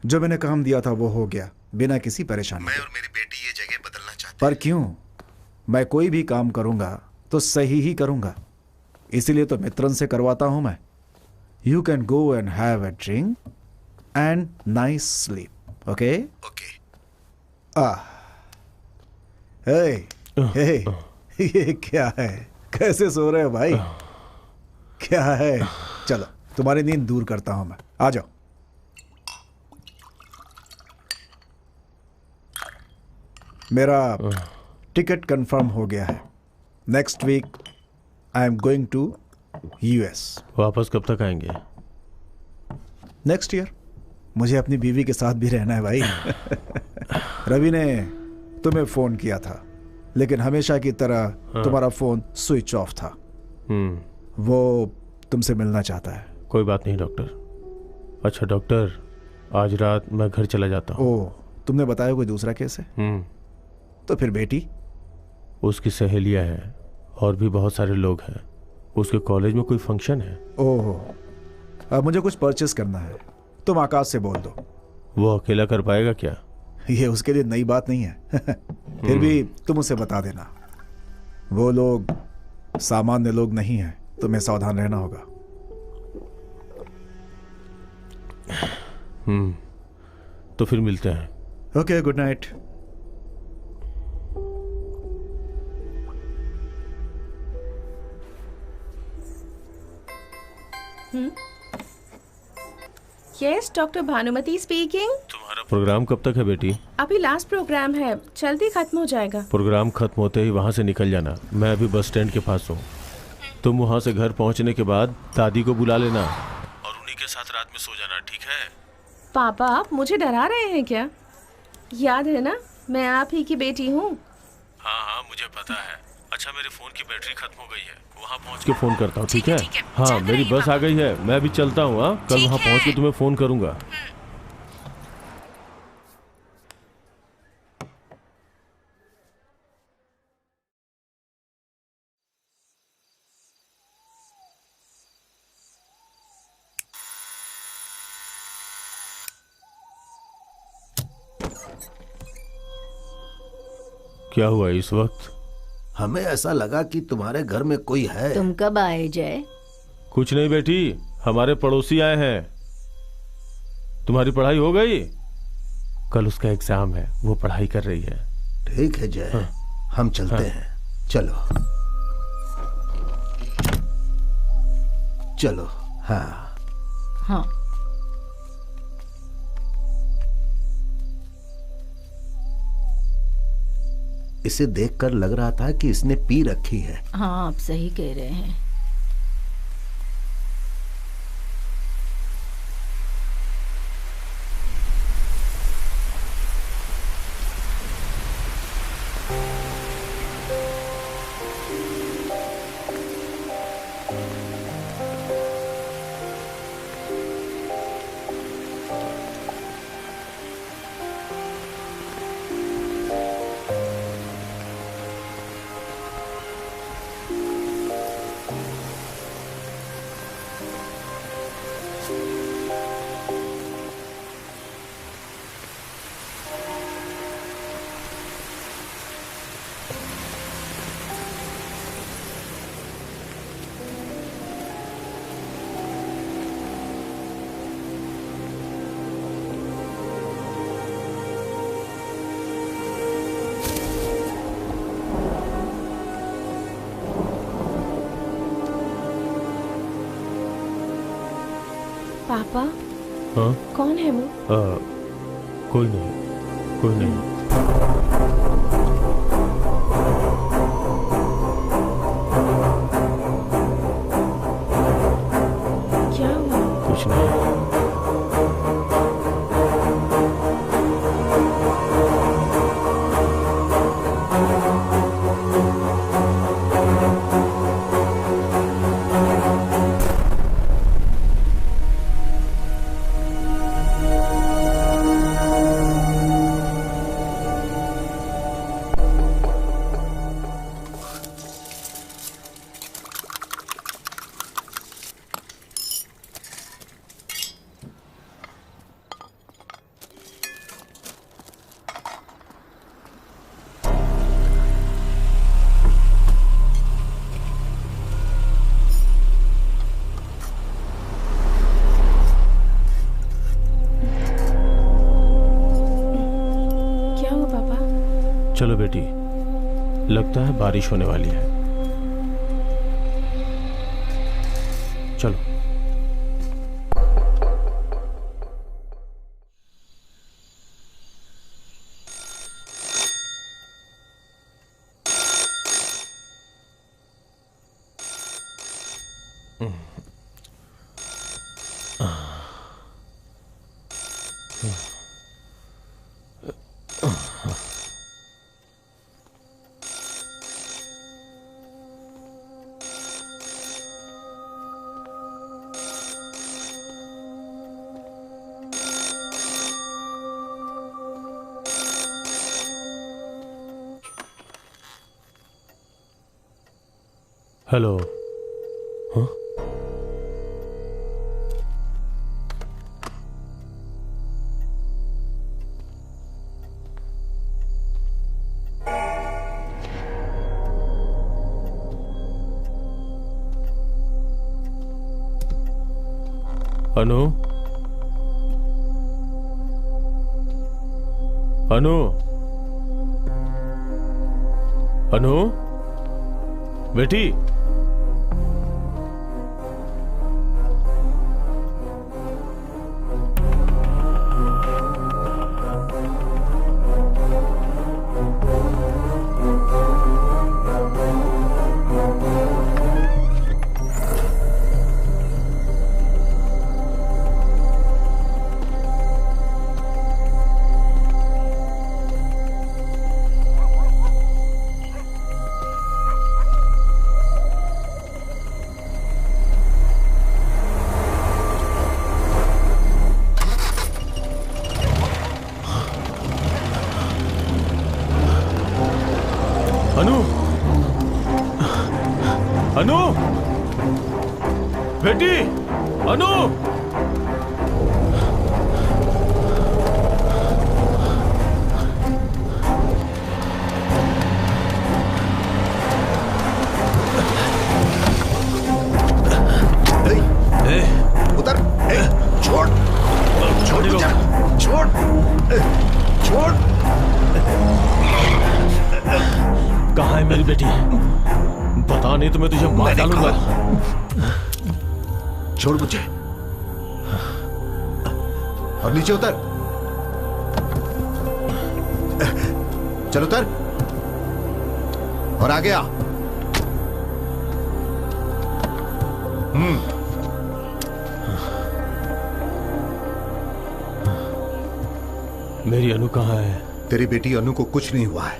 जो मैंने काम दिया था वो हो गया, बिना किसी परेशानी। मैं और मेरी बेटी ये जगह बदलना चाहते पर क्यों? मैं कोई भी काम करूंगा तो सही ही करूंगा, इसीलिए तो मित्रन से करवाता हूं मैं। You can go and have a drink and nice sleep, okay? Okay. Hey, ये क्या है? कैसे सो रहे हो भाई? क्या है? चलो तुम्हारी नींद दूर करता हूं मैं, आ जाओ। मेरा टिकट कंफर्म हो गया है। Next week I am going to US. वापस कब तक आएंगे? Next year. मुझे अपनी बीवी के साथ भी रहना है भाई। रवि ने तुम्हें फोन किया था, लेकिन हमेशा की तरह तुम्हारा फोन स्विच ऑफ था। वो तुमसे मिलना चाहता है। कोई बात नहीं डॉक्टर। अच्छा डॉक्टर, आज रात मैं घर चला जाता हूँ। ओह, तुमने बताया कोई दूसरा केस है? तो फिर बेटी? उसकी सहेलियां हैं और भी बहुत सारे लोग हैं। उसके कॉलेज में कोई फंक्शन है। ओह, अब मुझे कुछ परचेस करना है। तुम आकाश से बोल दो। वो अकेला कर पाएगा क्या? ये उसके लिए नई बात नहीं है। फिर भी तुम उसे बता देना। वो लोग सामान्य लोग नहीं हैं, तुम्हें सावधान रहना होगा। तो फिर मिलते हैं। Okay, good night. Yes, doctor Bhanumati speaking. तुम्हारा प्रोग्राम कब तक है बेटी? अभी लास्ट प्रोग्राम है, जल्दी खत्म हो जाएगा। प्रोग्राम खत्म होते ही वहाँ से निकल जाना। मैं अभी बस स्टैंड के पास हूँ। तुम वहाँ से घर पहुँचने के बाद दादी को बुला लेना और उन्हीं के साथ रात में सो जाना, ठीक है? पापा, आप मुझे डरा रहे हैं क्या? याद है ना, मैं आप ही की बेटी हूँ। हाँ, मुझे पता है। अच्छा, मेरे फोन की बैटरी खत्म हो गई है, वहाँ पहुँच के फोन करता हूँ, ठीक है? हाँ, मेरी बस आ गई है, मैं अभी चलता हूँ। हाँ, कल वहाँ पहुँच के तुम्हें फोन करूँगा। क्या हुआ इस वक्त? हमें ऐसा लगा कि तुम्हारे घर में कोई है। तुम कब आए जय? कुछ नहीं बेटी, हमारे पड़ोसी आए हैं। तुम्हारी पढ़ाई हो गई? कल उसका एग्जाम है, वो पढ़ाई कर रही है। ठीक है जय, हाँ। हम चलते हैं। चलो चलो। हाँ हाँ। इसे देखकर लग रहा था कि इसने पी रखी है। हाँ, आप सही कह रहे हैं। पापा? हाँ? कौन है वो? कोई नहीं, कोई नहीं। क्या हुआ? कुछ नहीं। चलो बेटी, लगता है बारिश होने वाली है। चलो। हेलो। हाँ? अनु? अनु? अनु? अनु! उतर! छोड़! छोड़! छोड़! छोड़! कहाँ है मेरी बेटी? बता, नहीं तो मैं तुझे मार डालूंगा। छोड़ मुझे और नीचे उतर। चल उतर और आगे आ। मेरी अनु कहाँ है? तेरी बेटी अनु को कुछ नहीं हुआ है,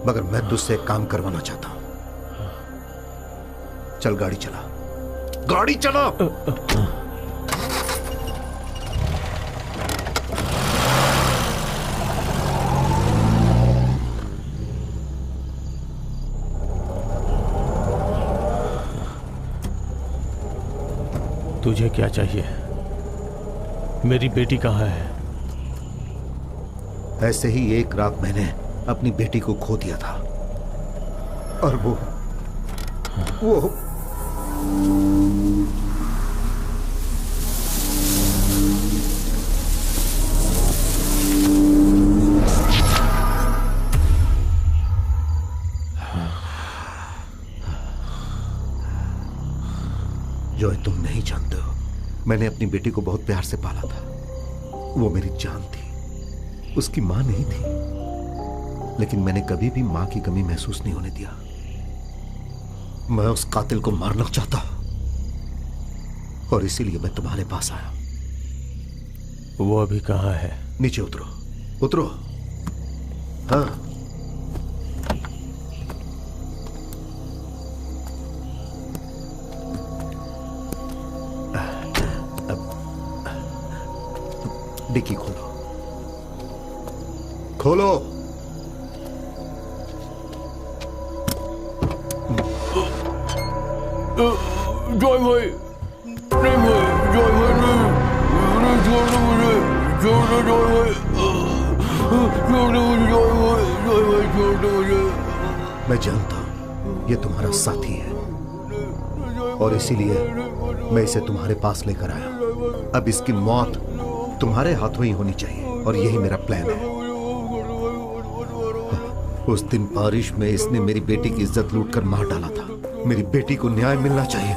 मगर मैं तुझसे एक काम करवाना चाहता हूं। चल गाड़ी चला, गाड़ी चला। तुझे क्या चाहिए? मेरी बेटी कहाँ है? ऐसे ही एक रात मैंने अपनी बेटी को खो दिया था और वो जॉय, तुम नहीं जानते हो, मैंने अपनी बेटी को बहुत प्यार से पाला था। वो मेरी जान थी, उसकी मां नहीं थी, लेकिन मैंने कभी भी मां की कमी महसूस नहीं होने दिया। मैं उस कातिल को मारना चाहता और इसीलिए मैं तुम्हारे पास आया। वो अभी कहाँ है? नीचे उतरो, उतरो। हाँ, डिक्की खोलो, खोलो। जॉय भाई, नहीं भाई, जॉय भाई नहीं, छोड़ दो मुझे, छोड़ दो जॉय भाई, छोड़ दो मुझे जॉय भाई, जॉय भाई छोड़ दो मुझे। मैं जानता हूं ये तुम्हारा साथी है और इसीलिए मैं इसे तुम्हारे पास लेकर आया। अब इसकी मौत तुम्हारे हाथों ही होनी चाहिए और यही मेरा प्लान है। उस दिन बारिश में इसने मेरी बेटी की इज्जत लूटकर मार डाला था। मेरी बेटी को न्याय मिलना चाहिए।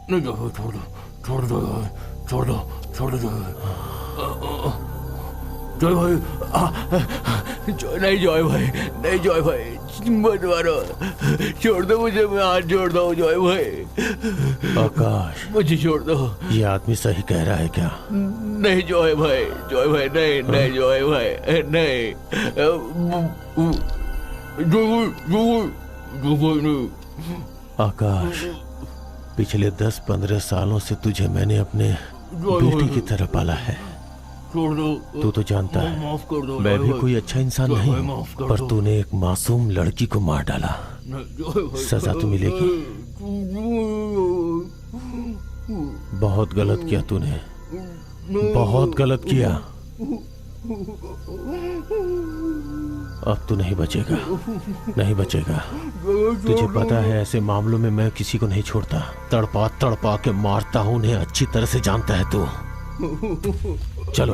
नहीं जॉय, छोड़ दो, छोड़ दो, छोड़ दो, छोड़ दो जॉय भाई। नहीं जॉय भाई, नहीं जॉय भाई, मत मारो, छोड़ दो मुझे, मैं हाथ जोड़ता हूँ जॉय भाई। आकाश, मुझे छोड़ दो। ये आदमी सही कह रहा है क्या? नहीं जॉय भाई, जॉय भाई नहीं, नहीं जॉय भाई नहीं, जॉय भाई नहीं। आकाश, पिछले 10-15 सालों से तुझे मैंने अपने बेटी की तरह पाला है। छोड़ दो। तू तो जानता है माफ कर दो, मैं भी कोई अच्छा इंसान नहीं, पर तूने एक मासूम लड़की को मार डाला। सजा तो मिलेगी। बहुत गलत किया तूने, बहुत गलत किया। अब तू नहीं बचेगा, नहीं बचेगा। तुझे पता है ऐसे मामलों में मैं किसी को नहीं छोड़ता, तड़पा तड़पा के मारता हूँ उन्हें, अच्छी तरह से जानता है तू। चलो।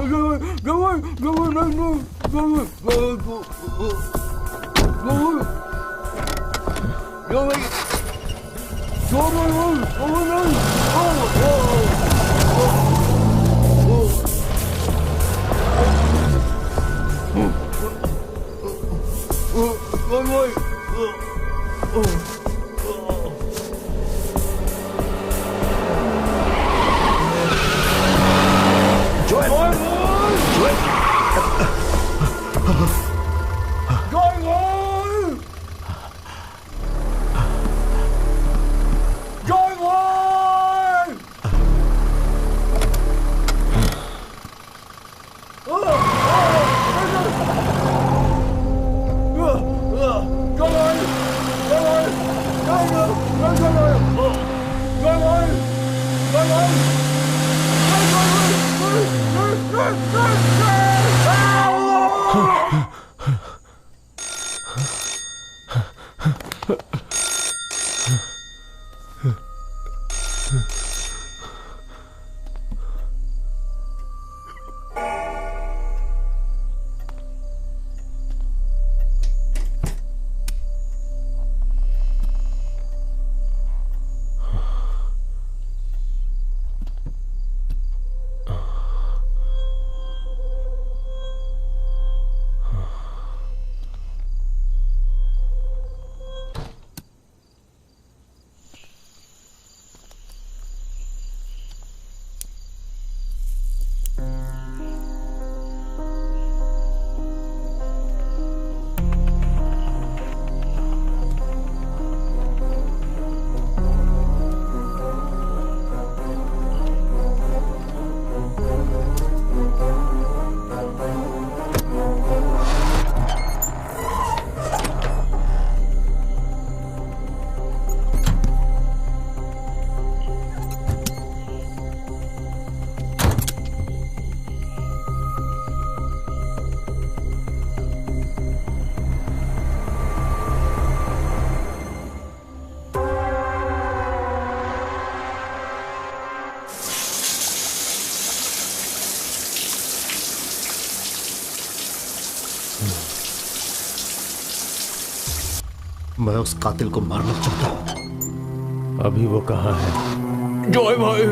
मैं उस कातिल को मारना चाहता हूं। अभी वो कहाँ है? जॉय भाई,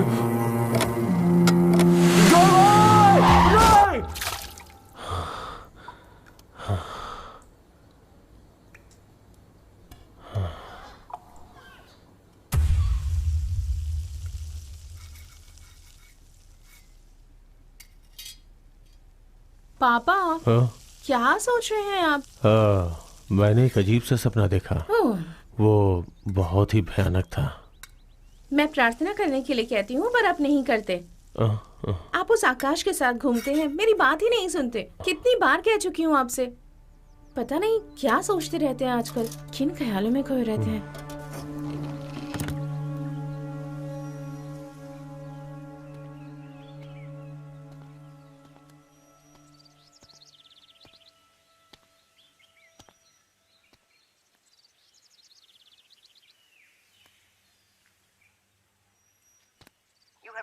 जॉय! पापा, हाँ? क्या सोच रहे हैं आप? हाँ, मैंने एक अजीब सा सपना देखा। वो बहुत ही भयानक था। मैं प्रार्थना करने के लिए कहती हूँ पर आप नहीं करते। आप उस आकाश के साथ घूमते हैं, मेरी बात ही नहीं सुनते। कितनी बार कह चुकी हूँ आपसे। पता नहीं क्या सोचते रहते हैं आजकल, किन ख्यालों में खोए रहते हैं।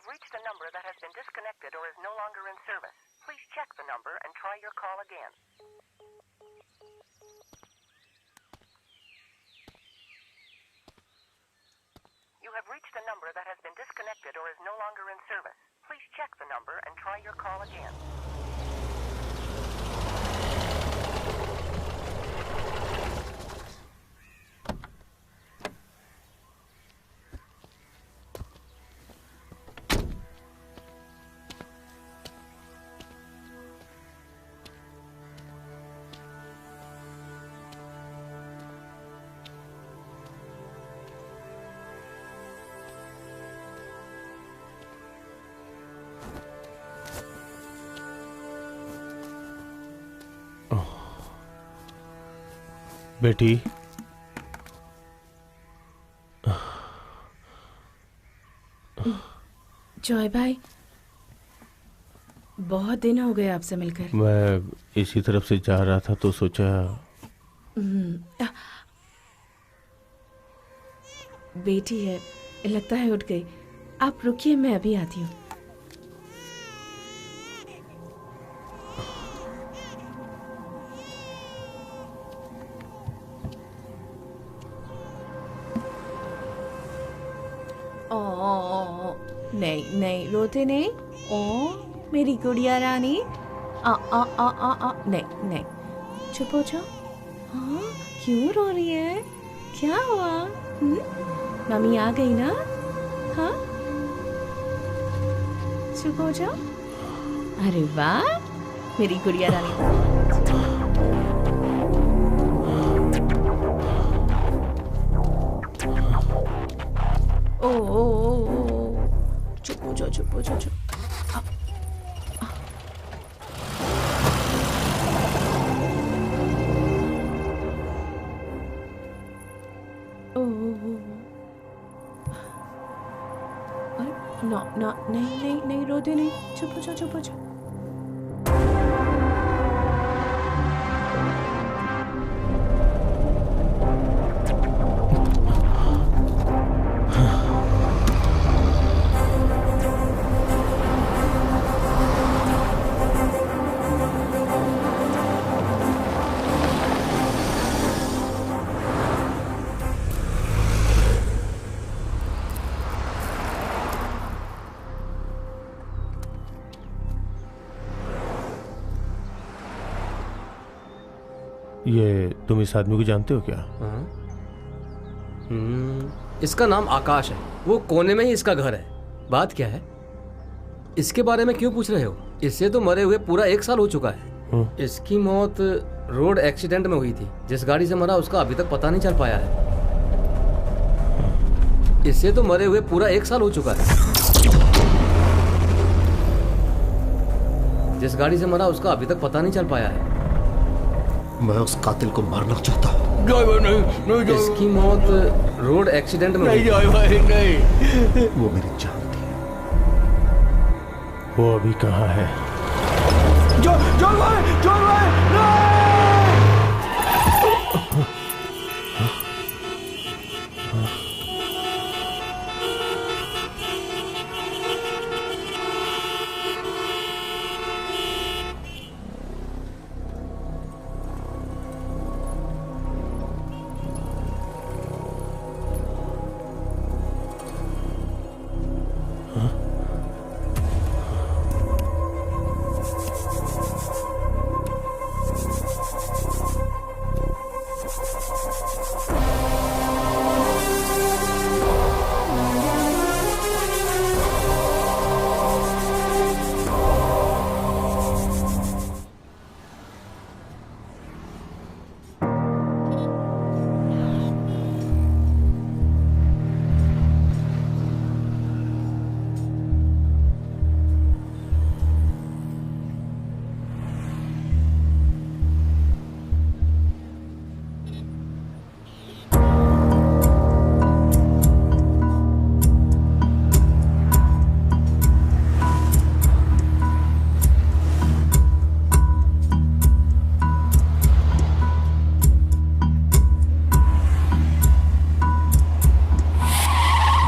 reached a number that has been disconnected or is no longer in service. Please check the number and try your call again. You have reached a number that has been disconnected or is no longer in service. Please check the number and try your call again. बेटी, Joy भाई, बहुत दिन हो गए आपसे मिलकर। मैं इसी तरफ से जा रहा था तो सोचा। बेटी है, लगता है उठ गई। आप रुकिए, मैं अभी आती हूँ। नहीं नहीं, रोते नहीं। ओ मेरी गुड़िया रानी, आ आ आ आ आ नहीं नहीं, चुप हो जाओ। हाँ, क्यों रो रही है? क्या हुआ? मम्मी आ गई ना? हाँ, चुप हो जाओ। अरे वाह, मेरी गुड़िया रानी। ओ ओ ओ, चुप हो जाओ, चुप हो जाओ, चुप। नहीं नहीं नहीं, रोते नहीं, चुप हो जाओ, चुप हो जाओ। ये तुम इस आदमी को जानते हो क्या? इसका नाम आकाश है। वो कोने में ही इसका घर है। बात क्या है? इसके बारे में क्यों पूछ रहे हो? इससे तो मरे हुए पूरा 1 साल हो चुका है। इसकी मौत रोड एक्सीडेंट में हुई थी। जिस गाड़ी से मरा उसका अभी तक पता नहीं चल पाया है। इससे तो मरे हुए पूरा 1 साल हो चुका है। जिस गाड़ी से मरा उसका अभी तक पता नहीं चल पाया है। मैं उस कातिल को मारना चाहता हूँ। नहीं, इसकी मौत रोड एक्सीडेंट में नहीं, नहीं। वो मेरी जान थी। वो अभी कहाँ है? जॉन भाई,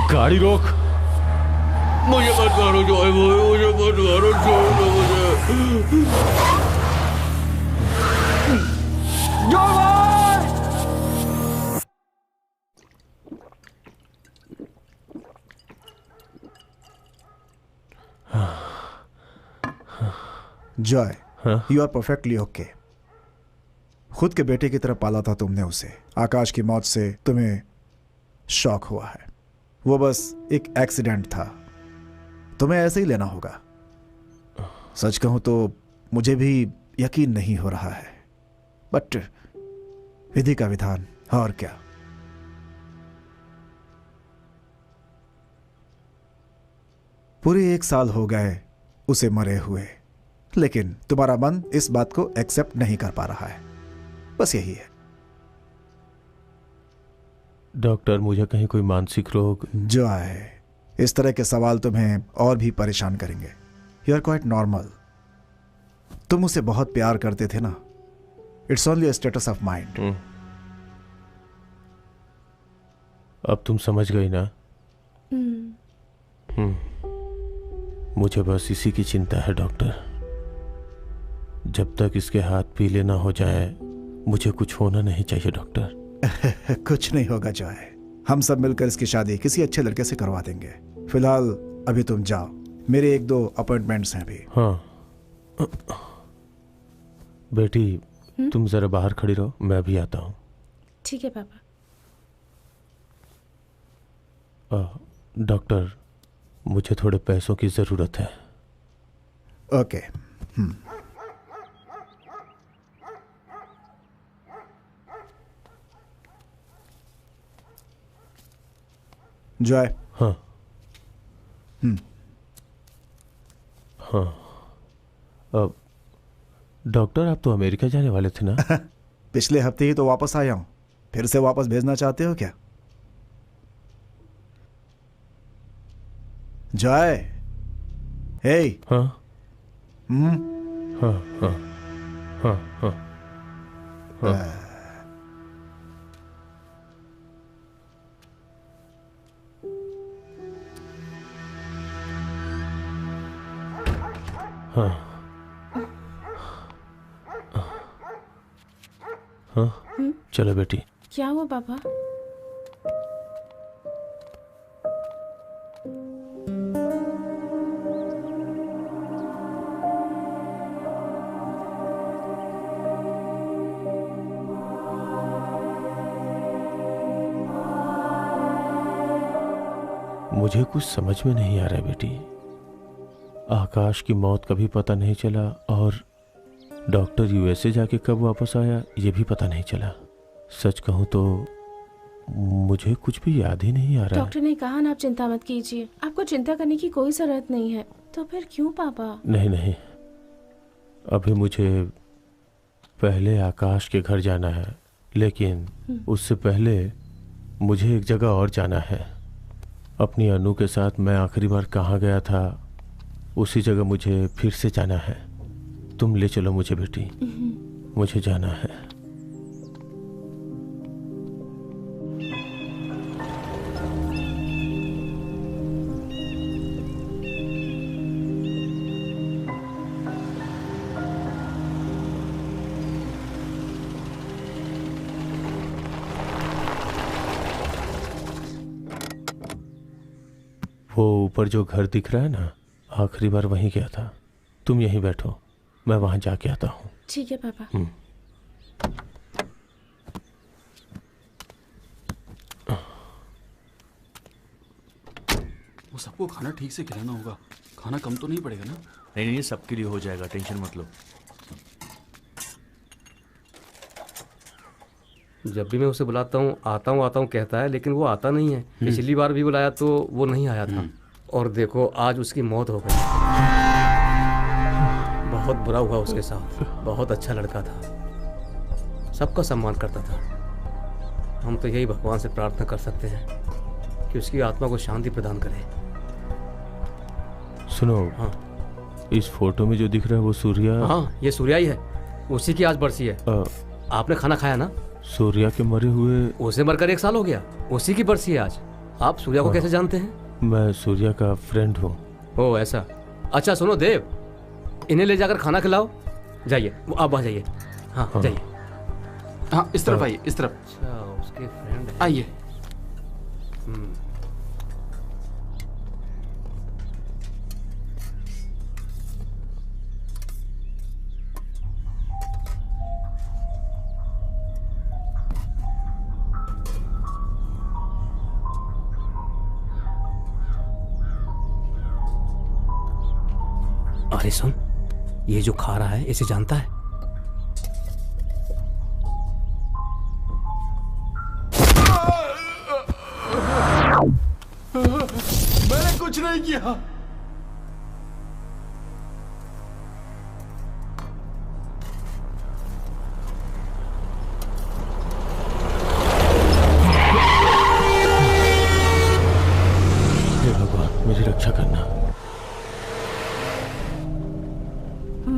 गाड़ी रोक। मुझे मत मारो जॉय भाई, मुझे मत मारो, छोड़ दो मुझे। जॉय भाई! Joy, you are perfectly okay. खुद के बेटे की तरह पाला था तुमने उसे। आकाश की मौत से तुम्हें शॉक हुआ है। वो बस एक एक्सीडेंट था। तुम्हें ऐसे ही लेना होगा। सच कहूं तो मुझे भी यकीन नहीं हो रहा है, बट विधि का विधान, और क्या। पूरे 1 साल हो गए उसे मरे हुए, लेकिन तुम्हारा मन इस बात को एक्सेप्ट नहीं कर पा रहा है। बस यही है। डॉक्टर, मुझे कहीं कोई मानसिक रोग? जो आए, इस तरह के सवाल तुम्हें और भी परेशान करेंगे। You are quite normal. तुम उसे बहुत प्यार करते थे ना। It's only a status of mind. अब तुम समझ गई ना? मुझे बस इसी की चिंता है डॉक्टर। जब तक इसके हाथ पीले ना हो जाए मुझे कुछ होना नहीं चाहिए डॉक्टर। कुछ नहीं होगा जॉय, हम सब मिलकर इसकी शादी किसी अच्छे लड़के से करवा देंगे। फिलहाल अभी तुम जाओ, मेरे 1-2 अपॉइंटमेंट्स हैं अभी। हाँ बेटी, तुम जरा बाहर खड़ी रहो, मैं भी आता हूँ। ठीक है पापा। डॉक्टर, मुझे थोड़े पैसों की जरूरत है। ओके। जॉय। हाँ हाँ। अब डॉक्टर, आप तो अमेरिका जाने वाले थे ना? पिछले हफ्ते ही तो वापस आया हूँ, फिर से वापस भेजना चाहते हो क्या? जॉय। हे। हाँ हाँ हाँ हाँ हाँ हाँ। हाँ हाँ। चलो बेटी। क्या हुआ पापा? मुझे कुछ समझ में नहीं आ रहा बेटी। आकाश की मौत का भी पता नहीं चला और डॉक्टर यूएसए जाके कब वापस आया ये भी पता नहीं चला। सच कहूं तो मुझे कुछ भी याद ही नहीं आ रहा है। डॉक्टर ने कहा ना आप चिंता मत कीजिए, आपको चिंता करने की कोई जरूरत नहीं है। तो फिर क्यों पापा? नहीं नहीं, अभी मुझे पहले आकाश के घर जाना है, लेकिन उससे पहले मुझे एक जगह और जाना है। अपनी अनु के साथ मैं आखिरी बार कहाँ गया था उसी जगह मुझे फिर से जाना है। तुम ले चलो मुझे बेटी, मुझे जाना है। वो ऊपर जो घर दिख रहा है ना, आखिरी बार वहीं गया था। तुम यहीं बैठो, मैं वहां जाके आता हूँ। ठीक है पापा। वो सबको खाना ठीक से खिलाना होगा, खाना कम तो नहीं पड़ेगा ना? नहीं नहीं, सबके लिए हो जाएगा, टेंशन मत लो। जब भी मैं उसे बुलाता हूँ आता हूँ कहता है, लेकिन वो आता नहीं है। पिछली बार भी बुलाया तो वो नहीं आया था, और देखो आज उसकी मौत हो गई। बहुत बुरा हुआ उसके साथ। बहुत अच्छा लड़का था, सबका सम्मान करता था। हम तो यही भगवान से प्रार्थना कर सकते हैं कि उसकी आत्मा को शांति प्रदान करे। सुनो। हाँ, इस फोटो में जो दिख रहा है वो सूर्या। हाँ, ये सूर्या ही है, उसी की आज बरसी है। आपने खाना खाया ना? सूर्या के मरे हुए? उसे मरकर 1 साल हो गया, उसी की बरसी है आज। आप सूर्या को कैसे जानते हैं? मैं सूर्या का फ्रेंड हूँ। ओह ऐसा। अच्छा सुनो देव, इन्हें ले जाकर खाना खिलाओ। जाइए, आप वहाँ जाइए। हाँ जाइए। हाँ इस तरफ आइए, इस तरफ। अच्छा उसके फ्रेंड आइए। अरे सुन, ये जो खा रहा है इसे जानता है? मैंने कुछ नहीं किया। हे भगवान, मेरी रक्षा करना।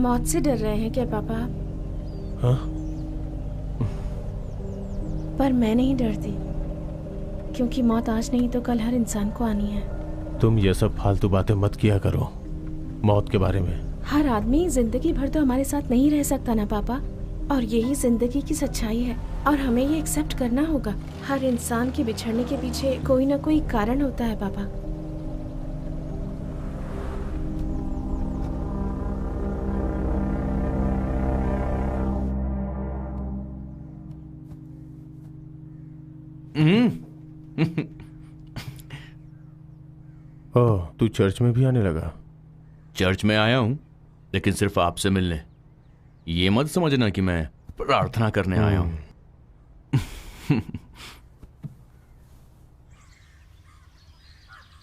मौत से डर रहे हैं क्या पापा? हाँ? पर मैं नहीं डरती, क्योंकि मौत आज नहीं तो कल हर इंसान को आनी है। तुम ये सब फालतू बातें मत किया करो मौत के बारे में। हर आदमी जिंदगी भर तो हमारे साथ नहीं रह सकता ना पापा, और यही जिंदगी की सच्चाई है और हमें ये एक्सेप्ट करना होगा। हर इंसान के बिछड़ने के पीछे कोई ना कोई कारण होता है पापा। ओह, तू चर्च में भी आने लगा? चर्च में आया हूं, लेकिन सिर्फ आपसे मिलने। ये मत समझना कि मैं प्रार्थना करने आया हूं।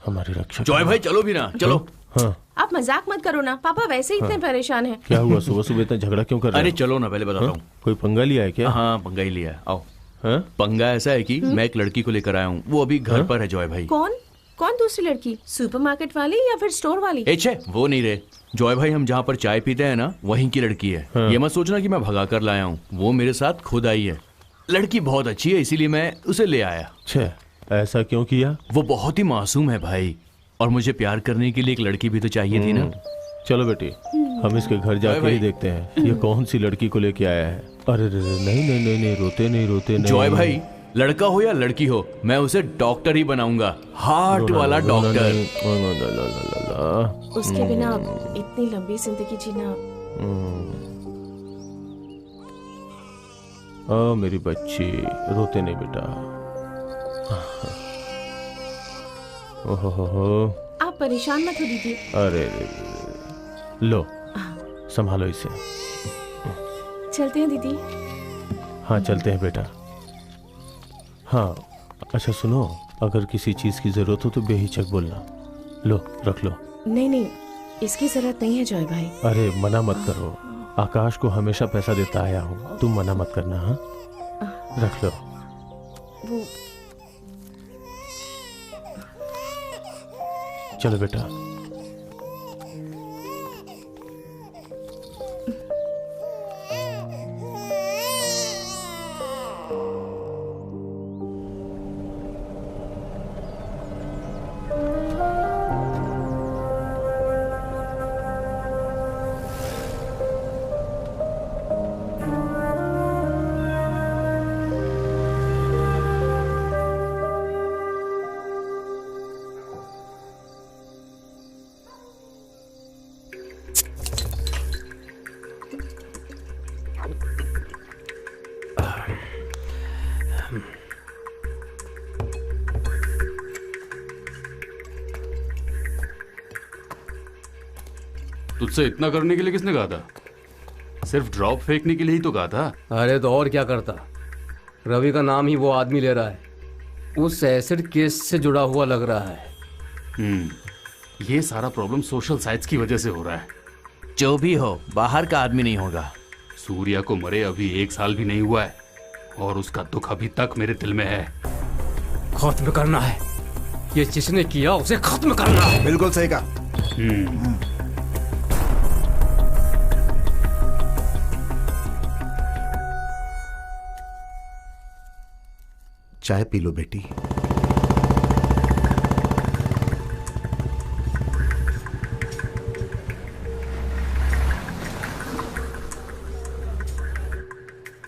हमारी रक्षा। जॉय भाई चलो भी ना, चलो। हाँ। आप मजाक मत करो ना, पापा वैसे ही इतने परेशान हैं। क्या हुआ? सुबह सुबह इतना झगड़ा क्यों कर रहे हो? अरे चलो ना, पहले बताता हूँ। कोई पंगा लिया है क्या? हाँ, पंगा ही लिया है। आओ। हाँ? पंगा ऐसा है कि मैं एक लड़की को लेकर आया हूँ, वो अभी घर पर है। जॉय भाई। कौन कौन दूसरी लड़की? सुपरमार्केट वाली या फिर स्टोर वाली? वो नहीं रहे। जॉय भाई, हम जहाँ पर चाय पीते हैं ना, वहीं की लड़की है। हाँ। ये मत सोचना कि मैं भगा कर लाया हूँ, वो मेरे साथ खुद आई है। लड़की बहुत अच्छी है, इसीलिए मैं उसे ले आया। ऐसा क्यों किया? वो बहुत ही मासूम है भाई, और मुझे प्यार करने के लिए एक लड़की भी तो चाहिए थी ना। चलो बेटी, हम इसके घर जाके ही देखते हैं ये कौन सी लड़की को लेके आया है। अरे नहीं नहीं नहीं नहीं, रोते नहीं। जॉय भाई, लड़का हो या लड़की हो, मैं उसे डॉक्टर ही बनाऊंगा, हार्ट वाला डॉक्टर। उसके बिना इतनी लंबी जिंदगी जीना। मेरी बच्ची, रोते नहीं बेटा। ओहो, आप परेशान मत हो दीदी। अरे लो, संभालो इसे। चलते हैं दीदी। हाँ चलते हैं बेटा। हाँ अच्छा सुनो, अगर किसी चीज की जरूरत हो तो बेहिचक बोलना। लो रख लो। नहीं, इसकी जरूरत नहीं है जॉय भाई। अरे मना मत करो, आकाश को हमेशा पैसा देता आया हूँ, तुम मना मत करना। हाँ रख लो। वो चलो बेटा। तुझसे इतना करने के लिए किसने कहा था? सिर्फ ड्रॉप फेंकने के लिए ही तो कहा था। अरे तो और क्या करता, रवि का नाम ही वो आदमी ले रहा है, उस एसिड केस से जुड़ा हुआ लग रहा है। ये सारा प्रॉब्लम सोशल साइट्स की वजह से हो रहा है। जो भी हो, बाहर का आदमी नहीं होगा। सूर्या को मरे अभी 1 साल भी नहीं हुआ है, और उसका दुख अभी तक मेरे दिल में है। खत्म करना है, ये जिसने किया उसे खत्म करना है। बिल्कुल सही कहा। चाय पी लो बेटी।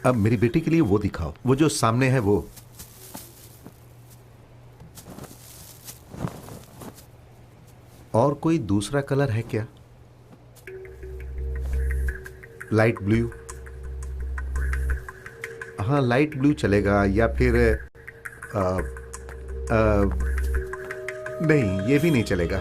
अब मेरी बेटी के लिए वो दिखाओ, वो जो सामने है वो। और कोई दूसरा कलर है क्या? Light blue? हाँ लाइट ब्लू चलेगा, या फिर नहीं ये भी नहीं चलेगा।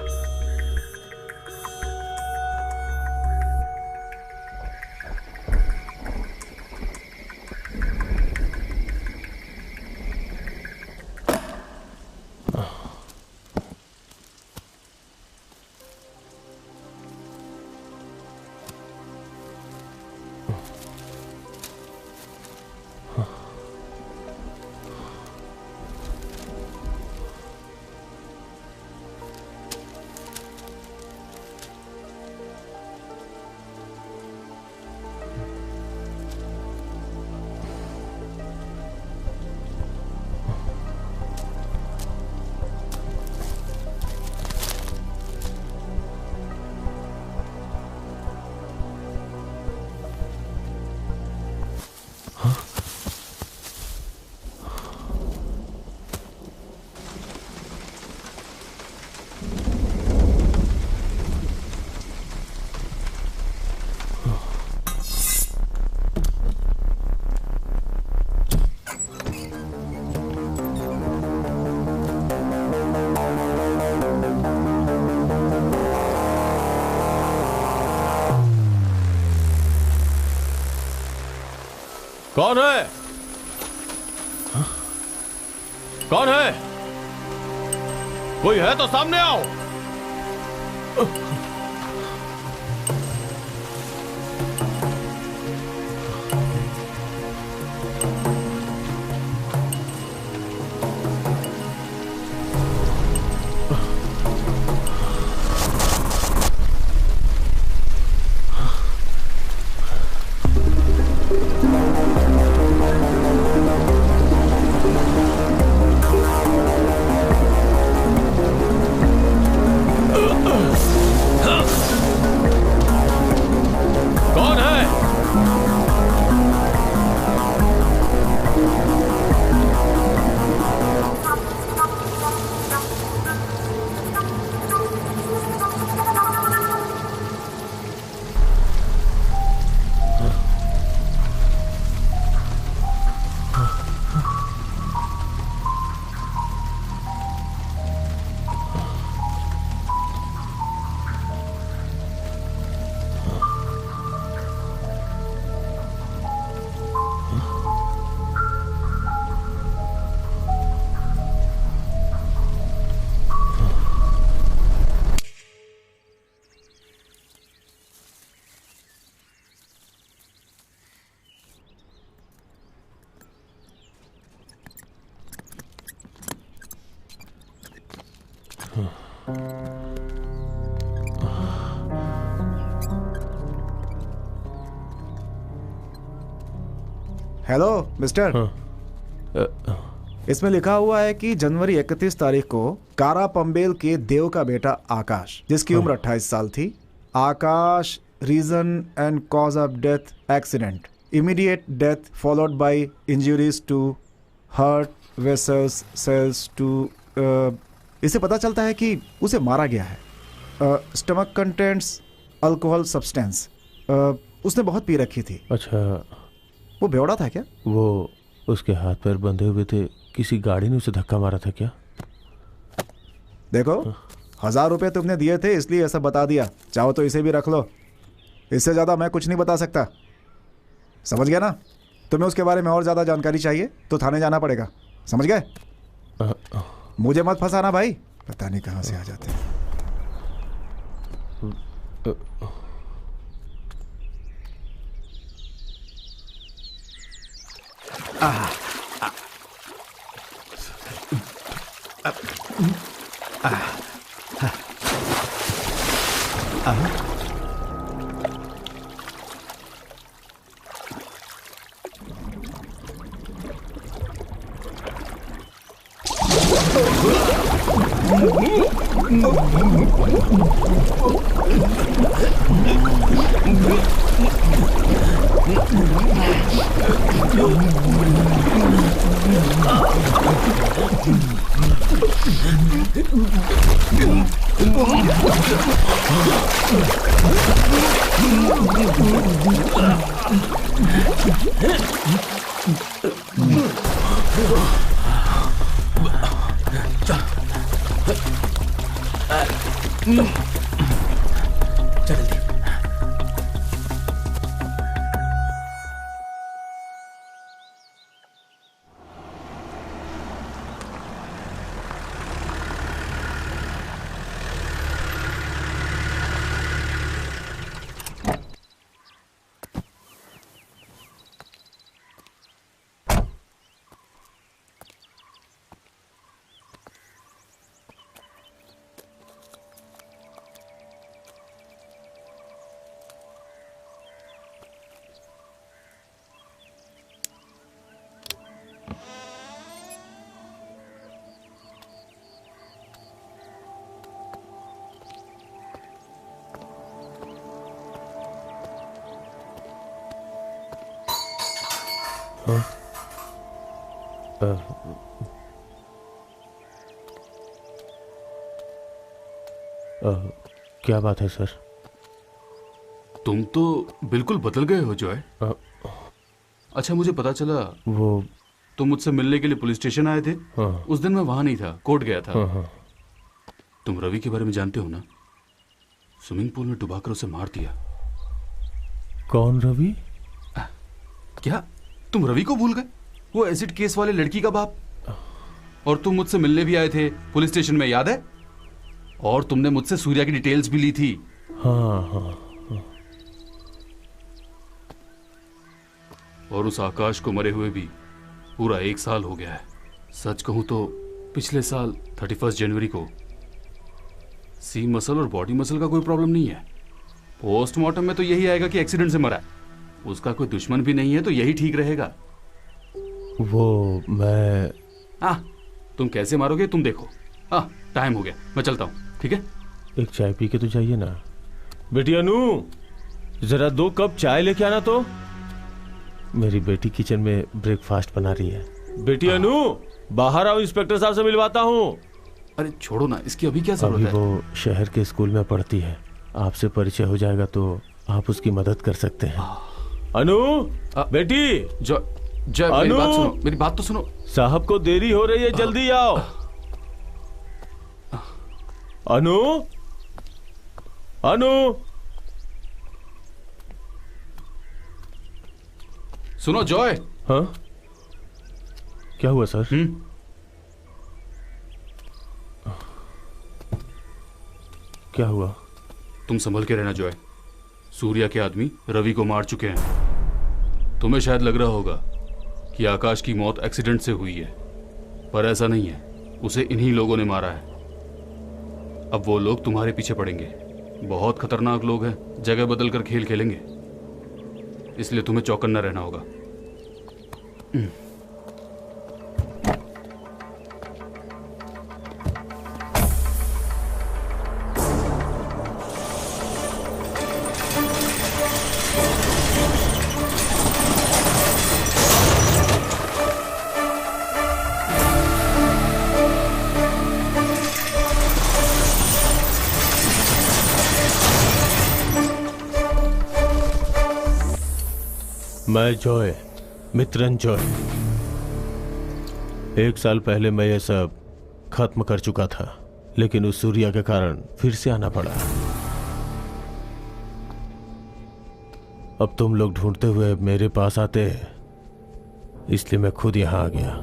कौन है? कौन है? कोई है तो सामने आओ। Hello mister. इसमें लिखा हुआ है कि जनवरी 31 तारीख को कारा पंबेल के देव का बेटा आकाश, जिसकी उम्र 28 साल थी। Akash, reason and cause of death accident, immediate death followed by injuries to heart vessels cells too. इसे पता चलता है कि उसे मारा गया है। Stomach contents alcohol substance. उसने बहुत पी रखी थी। अच्छा, वो बेवड़ा था क्या? वो उसके हाथ पैर बंधे हुए थे, किसी गाड़ी ने उसे धक्का मारा था क्या? देखो, 1000 रुपए तुमने दिए थे इसलिए ऐसा बता दिया। चाहो तो इसे भी रख लो, इससे ज्यादा मैं कुछ नहीं बता सकता। समझ गया ना? तुम्हें उसके बारे में और ज्यादा जानकारी चाहिए तो थाने जाना पड़ेगा, समझ गए? मुझे मत फंसाना भाई, पता नहीं कहां से आ जाते हैं। क्या बात है सर? तुम तो बिल्कुल बदल गए हो जॉय। अच्छा, मुझे पता चला वो तुम मुझसे मिलने के लिए पुलिस स्टेशन आए थे। हाँ। उस दिन मैं वहां नहीं था, कोर्ट गया था। हाँ। तुम रवि के बारे में जानते हो ना? स्विमिंग पूल में डुबाकर उसे मार दिया। कौन रवि? क्या तुम रवि को भूल गए? वो एसिड केस वाले लड़की का बाप। और तुम मुझसे मिलने भी आए थे पुलिस स्टेशन में, याद है? और तुमने मुझसे सूर्या की डिटेल्स भी ली थी। हाँ हाँ। और उस आकाश को मरे हुए भी पूरा 1 साल हो गया है। सच कहूं तो पिछले साल 31 जनवरी को सी मसल और बॉडी मसल का कोई प्रॉब्लम नहीं है। पोस्टमार्टम में तो यही आएगा कि एक्सीडेंट से मरा है। उसका कोई दुश्मन भी नहीं है, तो यही ठीक रहेगा। वो मैं तुम कैसे मारोगे तुम देखो। टाइम हो गया, मैं चलता हूँ, ठीक है? एक चाय पी के तो जाइए ना। बेटी अनु, जरा 2 कप चाय लेके आना तो। मेरी बेटी किचन में ब्रेकफास्ट बना रही है। बेटी अनु, बाहर आओ, इंस्पेक्टर साहब से मिलवाता हूँ। अरे छोड़ो ना, इसकी अभी क्या जरूरत है? वो शहर के स्कूल में पढ़ती है, आपसे परिचय हो जाएगा तो आप उसकी मदद कर सकते हैं। अनु, बेटी। मेरी बात सुनो, मेरी बात तो सुनो। साहब को देरी हो रही है, जल्दी आओ। अनु, अनु। सुनो जॉय। हाँ, क्या हुआ सर? क्या हुआ? तुम संभल के रहना जॉय। सूर्या के आदमी रवि को मार चुके हैं। तुम्हें शायद लग रहा होगा कि आकाश की मौत एक्सीडेंट से हुई है, पर ऐसा नहीं है। उसे इन्हीं लोगों ने मारा है। अब वो लोग तुम्हारे पीछे पड़ेंगे। बहुत खतरनाक लोग हैं, जगह बदल कर खेल खेलेंगे, इसलिए तुम्हें चौकन्ना रहना होगा। मैं जॉय, मित्रंजॉय। 1 साल पहले मैं ये सब खत्म कर चुका था, लेकिन उस सूर्या के कारण फिर से आना पड़ा। अब तुम लोग ढूंढते हुए मेरे पास आते, इसलिए मैं खुद यहां आ गया।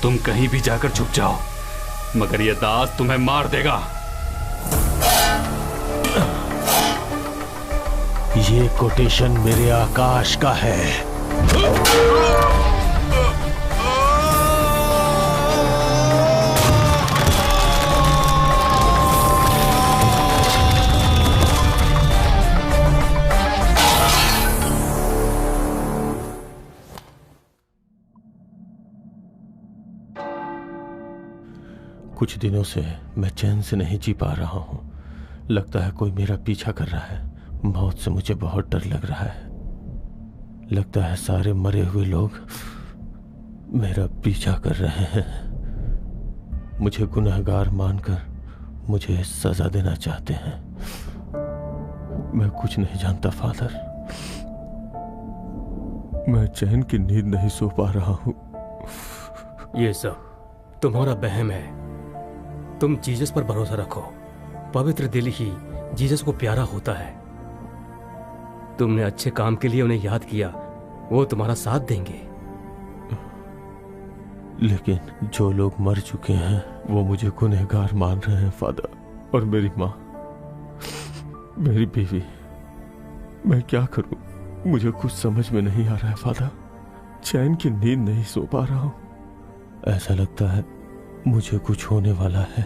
तुम कहीं भी जाकर छुप जाओ, मगर यह दास तुम्हें मार देगा। ये कोटेशन मेरे आकाश का है। कुछ दिनों से मैं चैन से नहीं जी पा रहा हूं। लगता है कोई मेरा पीछा कर रहा है। मौत से मुझे बहुत डर लग रहा है। लगता है सारे मरे हुए लोग मेरा पीछा कर रहे हैं। मुझे गुनहगार मानकर मुझे सजा देना चाहते हैं। मैं कुछ नहीं जानता फादर। मैं चैन की नींद नहीं सो पा रहा हूं। ये सब तुम्हारा वहम है। तुम जीसस पर भरोसा रखो। पवित्र दिल ही जीसस को प्यारा होता है। तुमने अच्छे काम के लिए उन्हें याद किया, वो तुम्हारा साथ देंगे। लेकिन जो लोग मर चुके हैं वो मुझे गुनहगार मान रहे हैं फादर। और मेरी माँ, मेरी बीवी, मैं क्या करूं? मुझे कुछ समझ में नहीं आ रहा है फादर। चैन की नींद नहीं सो पा रहा हूं। ऐसा लगता है मुझे कुछ होने वाला है।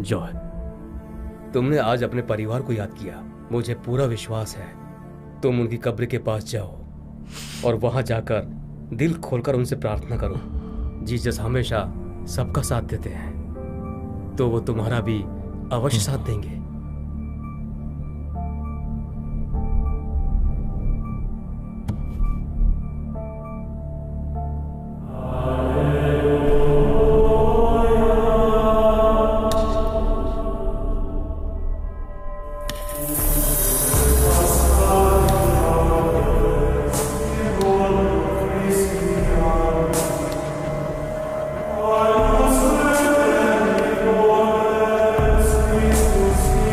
जॉय, तुमने आज अपने परिवार को याद किया। मुझे पूरा विश्वास है तुम उनकी कब्र के पास जाओ और वहां जाकर दिल खोलकर उनसे प्रार्थना करो। जीसस हमेशा सबका साथ देते हैं, तो वो तुम्हारा भी अवश्य साथ देंगे। Christus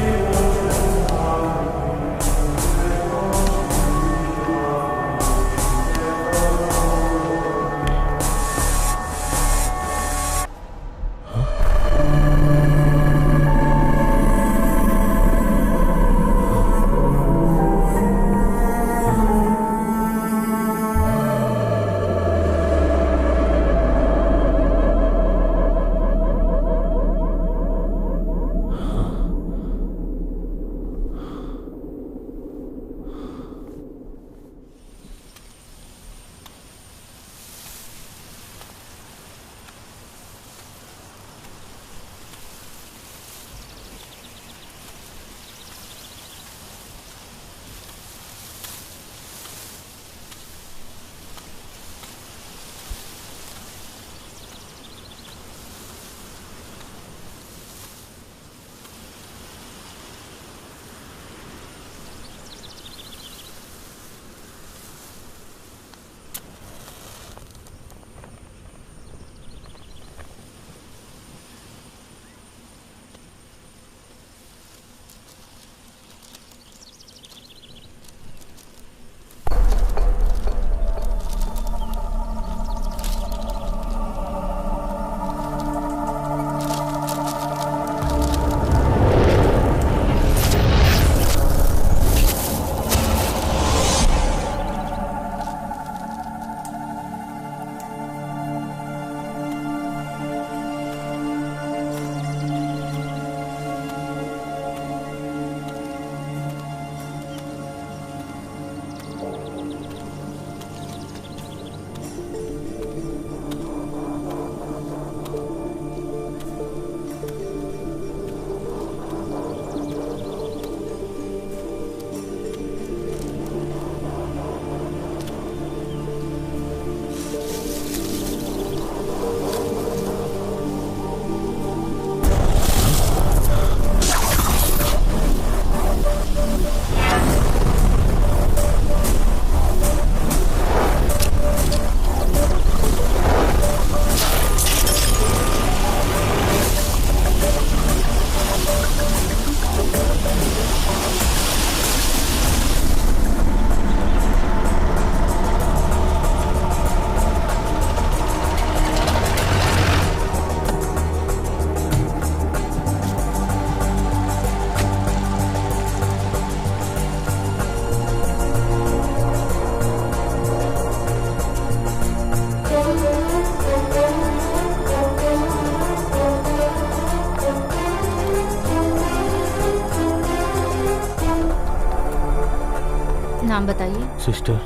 नाम बताइए। सिस्टर,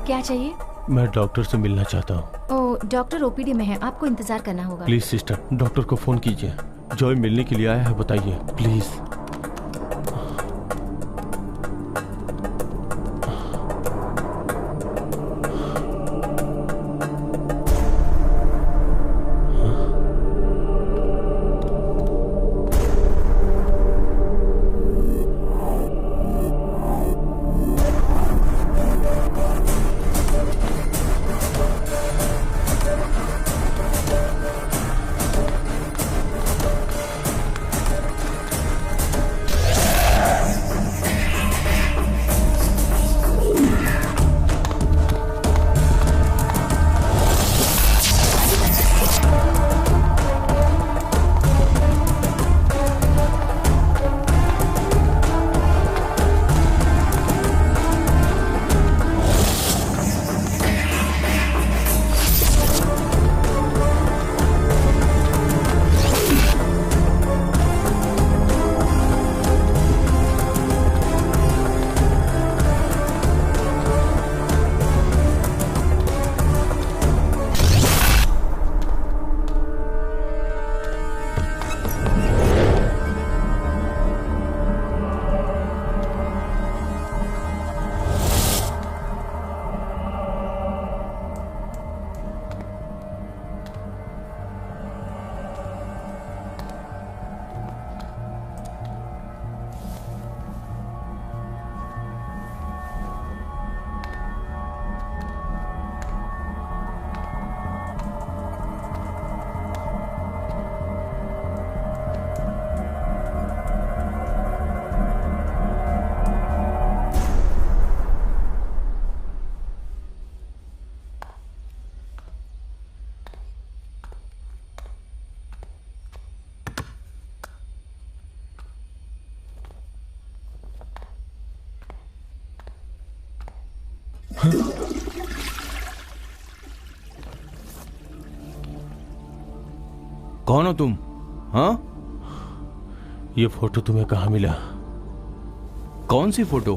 क्या चाहिए? मैं डॉक्टर से मिलना चाहता हूँ। ओ, डॉक्टर ओपीडी में है, आपको इंतजार करना होगा। प्लीज सिस्टर, डॉक्टर को फोन कीजिए। जॉय मिलने के लिए आया है, बताइए प्लीज। कौन हो तुम? हाँ, ये फोटो तुम्हें कहाँ मिला? कौन सी फोटो?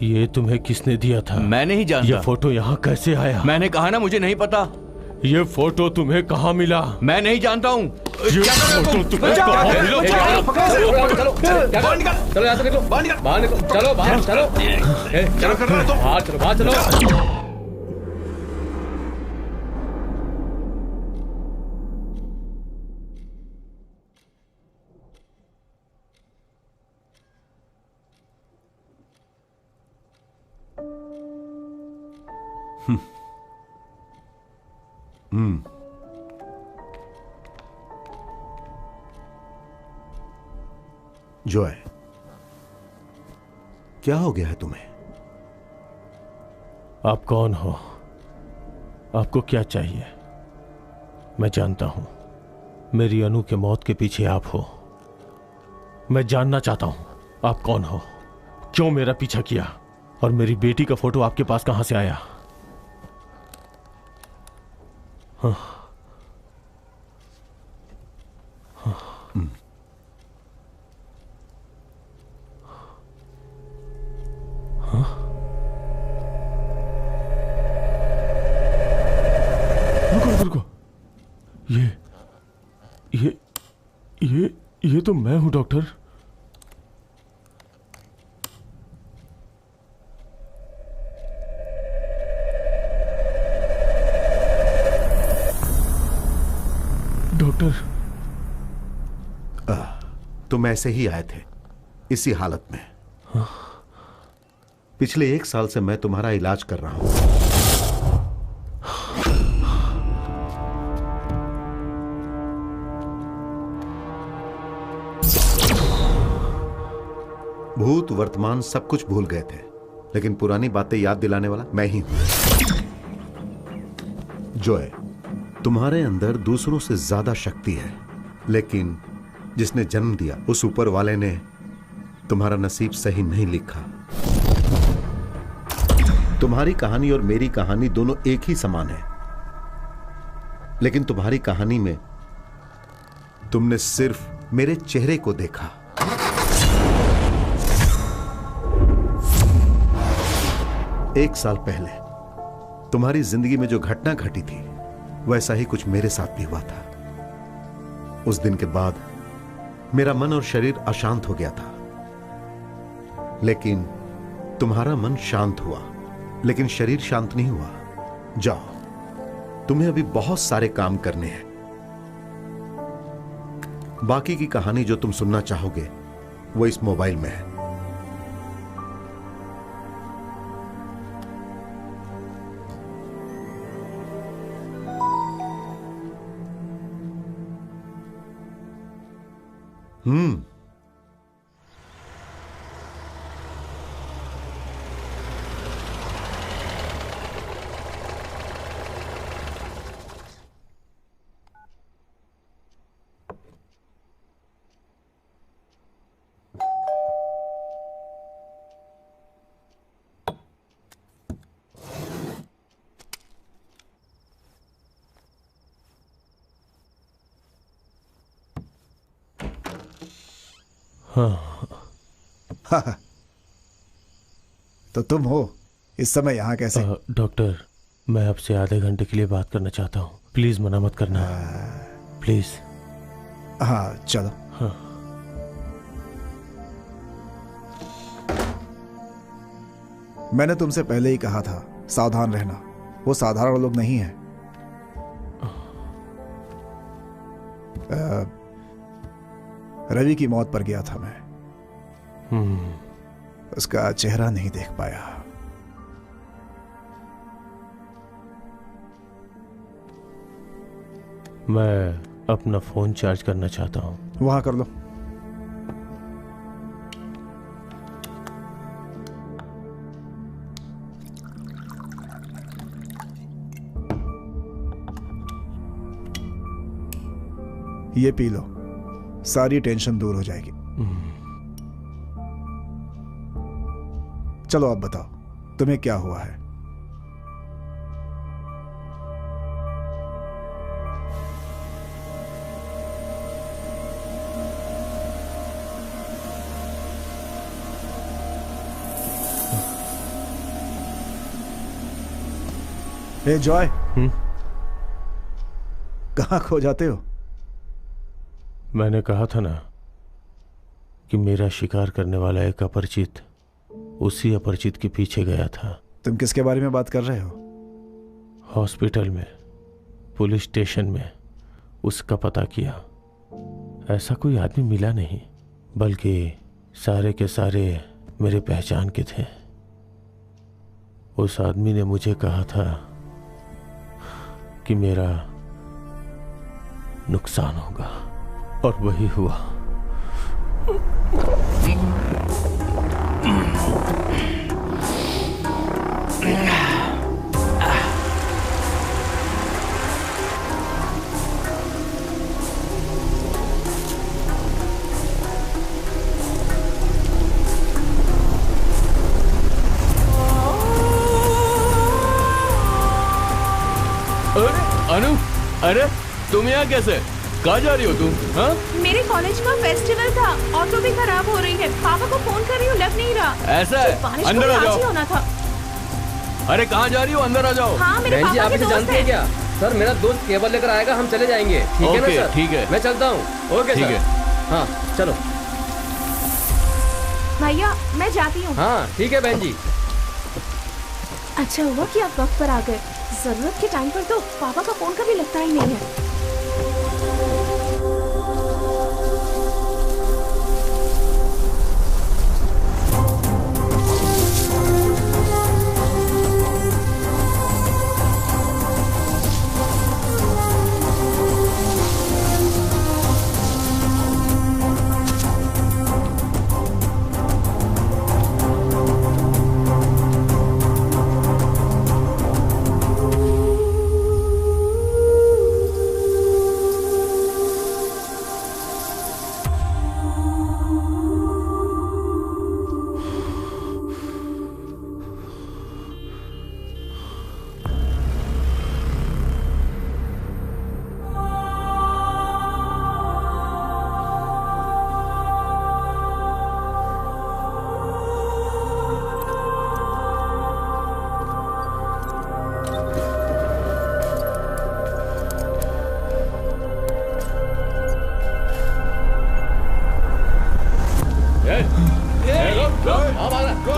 ये तुम्हें किसने दिया था? मैं नहीं जानता। ये फोटो यहाँ कैसे आया? मैंने कहा ना मुझे नहीं पता। ये फोटो तुम्हें कहाँ मिला? मैं नहीं जानता हूँ। ये फोटो तुम्हें कहाँ मिला? चलो यहाँ से निकलो, बाहर निकलो, चलो बाहर चलो, चलो कर रहे हो, बाहर चलो। जॉय, क्या हो गया है तुम्हें? आप कौन हो? आपको क्या चाहिए? मैं जानता हूं, मेरी अनु के मौत के पीछे आप हो। मैं जानना चाहता हूं आप कौन हो, क्यों मेरा पीछा किया, और मेरी बेटी का फोटो आपके पास कहां से आया? हाँ। हाँ। हाँ? रुको, ये तो मैं हूं डॉक्टर। डॉक्टर, तुम ऐसे ही आए थे, इसी हालत में। हाँ? पिछले 1 साल से मैं तुम्हारा इलाज कर रहा हूं। भूत वर्तमान सब कुछ भूल गए थे, लेकिन पुरानी बातें याद दिलाने वाला मैं ही हूं। जॉय, तुम्हारे अंदर दूसरों से ज्यादा शक्ति है, लेकिन जिसने जन्म दिया उस ऊपर वाले ने तुम्हारा नसीब सही नहीं लिखा। तुम्हारी कहानी और मेरी कहानी दोनों एक ही समान है, लेकिन तुम्हारी कहानी में तुमने सिर्फ मेरे चेहरे को देखा। 1 साल पहले तुम्हारी जिंदगी में जो घटना घटी थी वैसा ही कुछ मेरे साथ भी हुआ था। उस दिन के बाद मेरा मन और शरीर अशांत हो गया था, लेकिन तुम्हारा मन शांत हुआ, लेकिन शरीर शांत नहीं हुआ। जाओ, तुम्हें अभी बहुत सारे काम करने हैं। बाकी की कहानी जो तुम सुनना चाहोगे वो इस मोबाइल में है। हाँ। तो तुम हो इस समय यहाँ कैसे? डॉक्टर, मैं आपसे आधे घंटे के लिए बात करना चाहता हूँ। प्लीज मना मत करना, प्लीज। हाँ चलो। हाँ। मैंने तुमसे पहले ही कहा था सावधान रहना, वो साधारण लोग नहीं है। रवि की मौत पर गया था मैं। उसका चेहरा नहीं देख पाया। मैं अपना फोन चार्ज करना चाहता हूँ। वहां कर लो। ये पी लो, सारी टेंशन दूर हो जाएगी। चलो अब बताओ तुम्हें क्या हुआ है? हे जॉय, कहां खो जाते हो? मैंने कहा था ना कि मेरा शिकार करने वाला एक अपरिचित उसी अपरिचित के पीछे गया था। तुम किसके बारे में बात कर रहे हो? हॉस्पिटल में, पुलिस स्टेशन में उसका पता किया। ऐसा कोई आदमी मिला नहीं, बल्कि सारे के सारे मेरे पहचान के थे। उस आदमी ने मुझे कहा था कि मेरा नुकसान होगा, और वही हुआ। अनु, अरे तुम यहाँ कैसे? कहाँ जा रही हो तुम? हाँ? मेरे कॉलेज का फेस्टिवल था, ऑटो भी खराब हो रही है। पापा को फोन कर रही हूँ, लग नहीं रहा। ऐसा है? अंदर आ जाओ। होना था। अरे कहाँ जा रही हो? अंदर आ जाओ। हाँ, मेरे पापा के दोस्त जानते हैं क्या सर? मेरा दोस्त केबल लेकर आएगा, हम चले जाएंगे। ठीक है ना सर? ठीक है, मैं चलता हूँ। ओके ठीक है। हाँ चलो भैया, मैं जाती हूँ। हाँ ठीक है बहन जी। अच्छा हुआ कि आप वक्त पर आ गए। जरूरत के टाइम पर तो पापा का फोन कभी लगता ही नहीं है।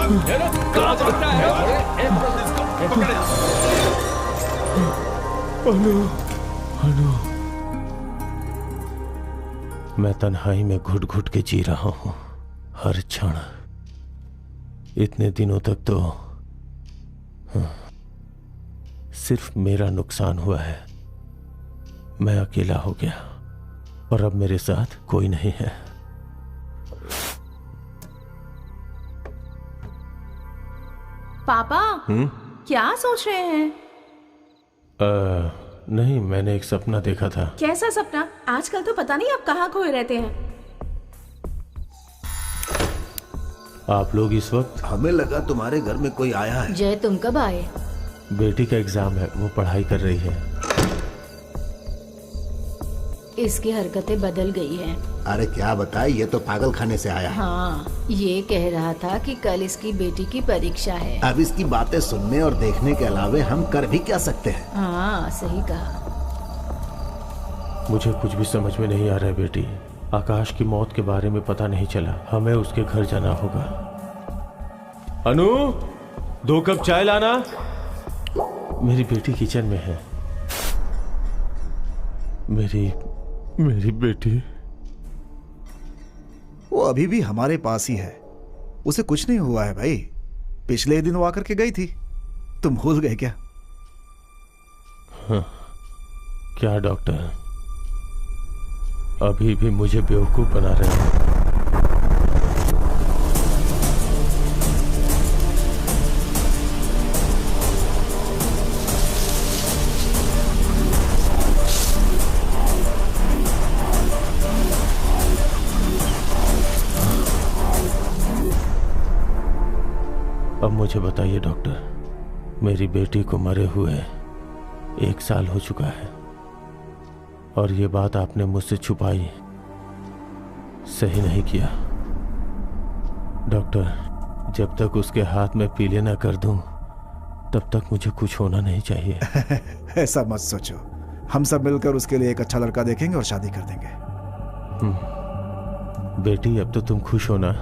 कहाँ भागता है? अनु, मैं तन्हाई में घुट घुट के जी रहा हूं हर क्षण। इतने दिनों तक तो सिर्फ मेरा नुकसान हुआ है। मैं अकेला हो गया और अब मेरे साथ कोई नहीं है। पापा क्या सोच रहे हैं? नहीं, मैंने एक सपना देखा था। कैसा सपना? आजकल तो पता नहीं आप कहाँ खोए रहते हैं। आप लोग इस वक्त? हमें लगा तुम्हारे घर में कोई आया है। जय, तुम कब आए? बेटी का एग्जाम है, वो पढ़ाई कर रही है। इसकी हरकतें बदल गई हैं। अरे क्या बताए, ये तो पागल खाने से आया है। हाँ, ये कह रहा था कि कल इसकी बेटी की परीक्षा है। अब इसकी बातें सुनने और देखने के अलावे हम कर भी क्या सकते हैं? हाँ, सही कहा। मुझे कुछ भी समझ में नहीं आ रहा है बेटी। आकाश की मौत के बारे में पता नहीं चला। हमें उसके घर जाना होगा। अनु, 2 कप चाय लाना। मेरी बेटी किचन में है। मेरी बेटी। वो अभी भी हमारे पास ही है। उसे कुछ नहीं हुआ है भाई। पिछले दिन वो आकर के गई थी। तुम भूल गए क्या? हाँ, क्या डॉक्टर अभी भी मुझे बेवकूफ बना रहे हैं? अब मुझे बताइए डॉक्टर, मेरी बेटी को मरे हुए 1 साल हो चुका है और ये बात आपने मुझसे छुपाई। सही नहीं किया डॉक्टर। जब तक उसके हाथ में पीले ना कर दूं तब तक मुझे कुछ होना नहीं चाहिए। ऐसा मत सोचो। हम सब मिलकर उसके लिए एक अच्छा लड़का देखेंगे और शादी कर देंगे। बेटी, अब तो तुम खुश हो ना?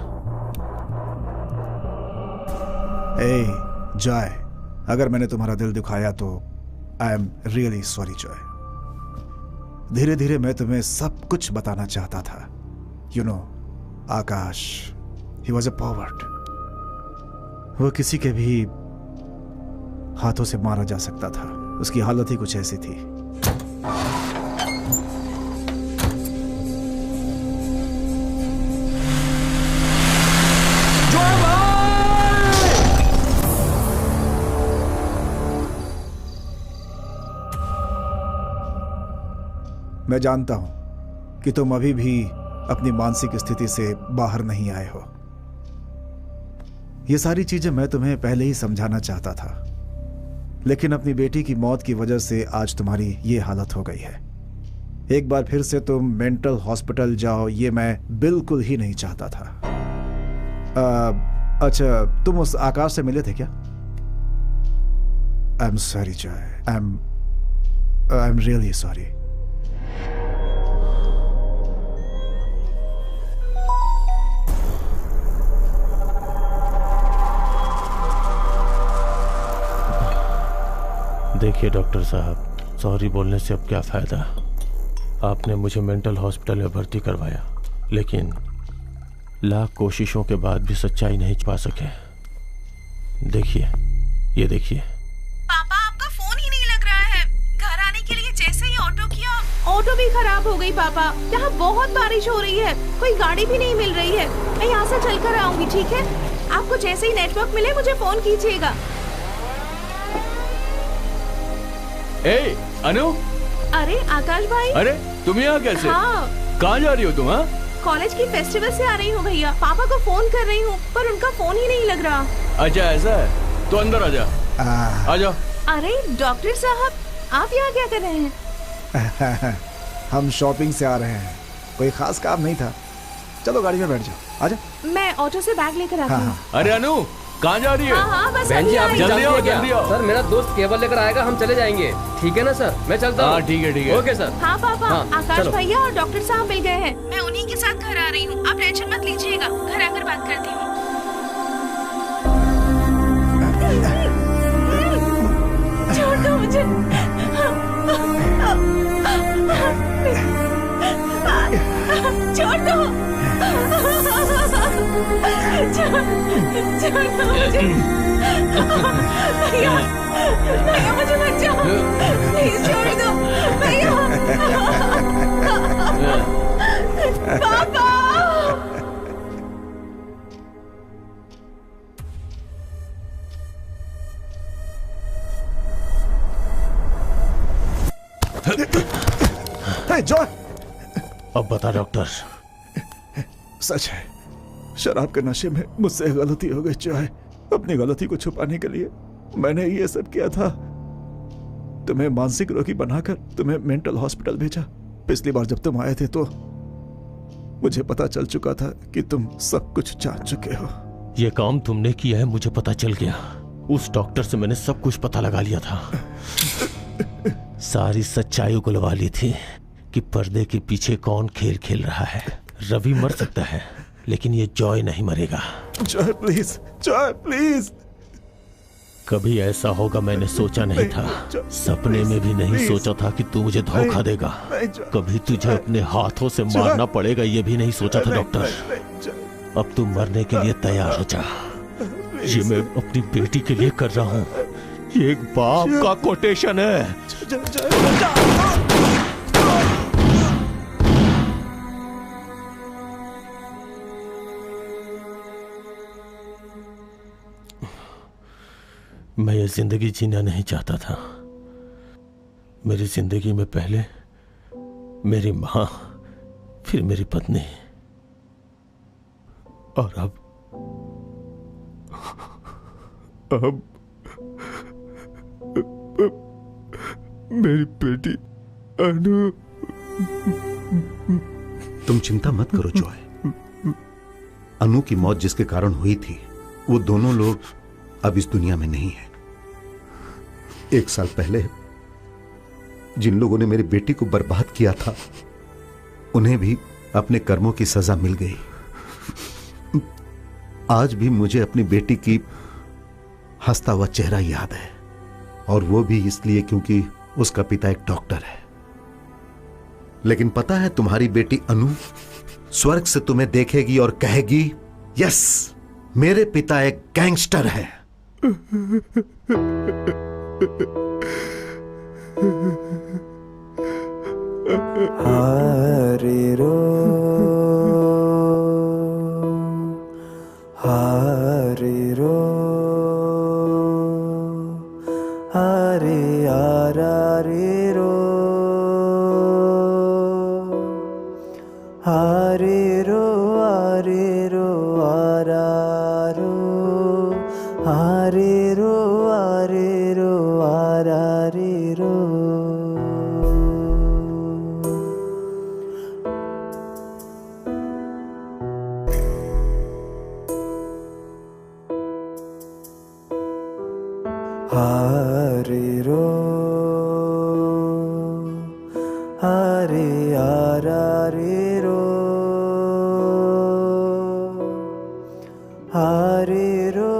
जॉय, अगर मैंने तुम्हारा दिल दुखाया तो I am really sorry Joy. धीरे धीरे मैं तुम्हें सब कुछ बताना चाहता था। You know, Akash, he was a pervert. वो किसी के भी हाथों से मारा जा सकता था। उसकी हालत ही कुछ ऐसी थी। मैं जानता हूं कि तुम अभी भी अपनी मानसिक स्थिति से बाहर नहीं आए हो। ये सारी चीजें मैं तुम्हें पहले ही समझाना चाहता था, लेकिन अपनी बेटी की मौत की वजह से आज तुम्हारी ये हालत हो गई है। एक बार फिर से तुम मेंटल हॉस्पिटल जाओ, ये मैं बिल्कुल ही नहीं चाहता था। अच्छा, तुम उस आकाश से मिले थे क्या? I am sorry Joy, I am really sorry. देखिए डॉक्टर साहब, सॉरी बोलने से अब क्या फायदा। आपने मुझे मेंटल हॉस्पिटल में भर्ती करवाया, लेकिन लाख कोशिशों के बाद भी सच्चाई नहीं छुपा सके। देखिए, ये देखिए। पापा, आपका फोन ही नहीं लग रहा है। घर आने के लिए जैसे ही ऑटो किया, ऑटो भी खराब हो गई। पापा, यहाँ बहुत बारिश हो रही है, कोई गाड़ी भी नहीं मिल रही है। मैं यहाँ से चलकर आऊंगी, ठीक है? आपको जैसे ही नेटवर्क मिले मुझे फोन कीजिएगा। ए, अनु। अरे आकाश भाई। अरे तुम यहाँ कैसे? हाँ। कहाँ जा रही हो तुम? हाँ, कॉलेज की फेस्टिवल से आ रही हूँ भैया। पापा को फोन कर रही हूँ पर उनका फोन ही नहीं लग रहा। अच्छा ऐसा है, तो अंदर आ जा। आ जाओ। अरे डॉक्टर साहब, आप यहाँ क्या कर रहे हैं? हम शॉपिंग से आ रहे हैं, कोई खास काम नहीं था। चलो गाड़ी में बैठ जाओ, आजा। मैं ऑटो से बैग लेकर आती हूँ। अरे अनु, कहाँ जा रही है? हाँ, बस बहन जी, आप जल्दी आओ, जल्दी आओ। सर, मेरा दोस्त केबल लेकर आएगा, हम चले जाएंगे। ठीक है ना सर? मैं चलता हूँ। हाँ ठीक है, ठीक है। Okay sir. हाँ पापा, हाँ, आकाश चलो। भैया और डॉक्टर साहब मिल गए हैं। मैं उन्हीं के साथ घर आ रही हूँ। आप टेंशन मत लीजिएगा, घर आकर बात करती हूँ। छोड़ो मुझे। भैया भैया मुझे बचाओ, प्लीज छोड़ दो भैया। पापा जॉय, अब बता डॉक्टर। सच है, शराब के नशे में मुझसे गलती हो गई जॉय। अपनी गलती को छुपाने के लिए मैंने ये सब किया था। तुम्हें मानसिक रोगी बनाकर तुम्हें मेंटल हॉस्पिटल भेजा। पिछली बार जब तुम आए थे तो मुझे पता चल चुका था कि तुम सब कुछ जान चुके हो। ये काम तुमने किया है, मुझे पता चल गया। उस डॉक्टर से मैंने सब कुछ पता लगा लिया था। सारी सच्चाई उगलवा ली थी कि पर्दे के पीछे कौन खेल खेल रहा है। रवि मर सकता है लेकिन ये जॉय नहीं मरेगा। Joy please, Joy please. कभी ऐसा होगा मैंने सोचा नहीं था। सपने में भी नहीं सोचा था कि तू मुझे धोखा देगा। कभी तुझे अपने हाथों से मारना पड़ेगा ये भी नहीं सोचा था डॉक्टर। अब तू मरने के लिए तैयार हो जा। ये मैं अपनी बेटी के लिए कर रहा हूँ। ये एक बाप का कोटेशन है। मैं ये जिंदगी जीना नहीं चाहता था। मेरी जिंदगी में पहले मेरी मां, फिर मेरी पत्नी, और अब मेरी बेटी अनु। तुम चिंता मत करो जॉय। अनु की मौत जिसके कारण हुई थी वो दोनों लोग अब इस दुनिया में नहीं है। 1 साल पहले जिन लोगों ने मेरी बेटी को बर्बाद किया था उन्हें भी अपने कर्मों की सजा मिल गई। आज भी मुझे अपनी बेटी की हंसता हुआ चेहरा याद है, और वो भी इसलिए क्योंकि उसका पिता एक डॉक्टर है। लेकिन पता है तुम्हारी बेटी अनु स्वर्ग से तुम्हें देखेगी और कहेगी, यस, मेरे पिता एक गैंगस्टर है। हरे रो हरे रो हरे आरा रे रो हरे रो आरा रो हरे रो आरा रे रो। हरे रो हरे आरा रे रो हरे रो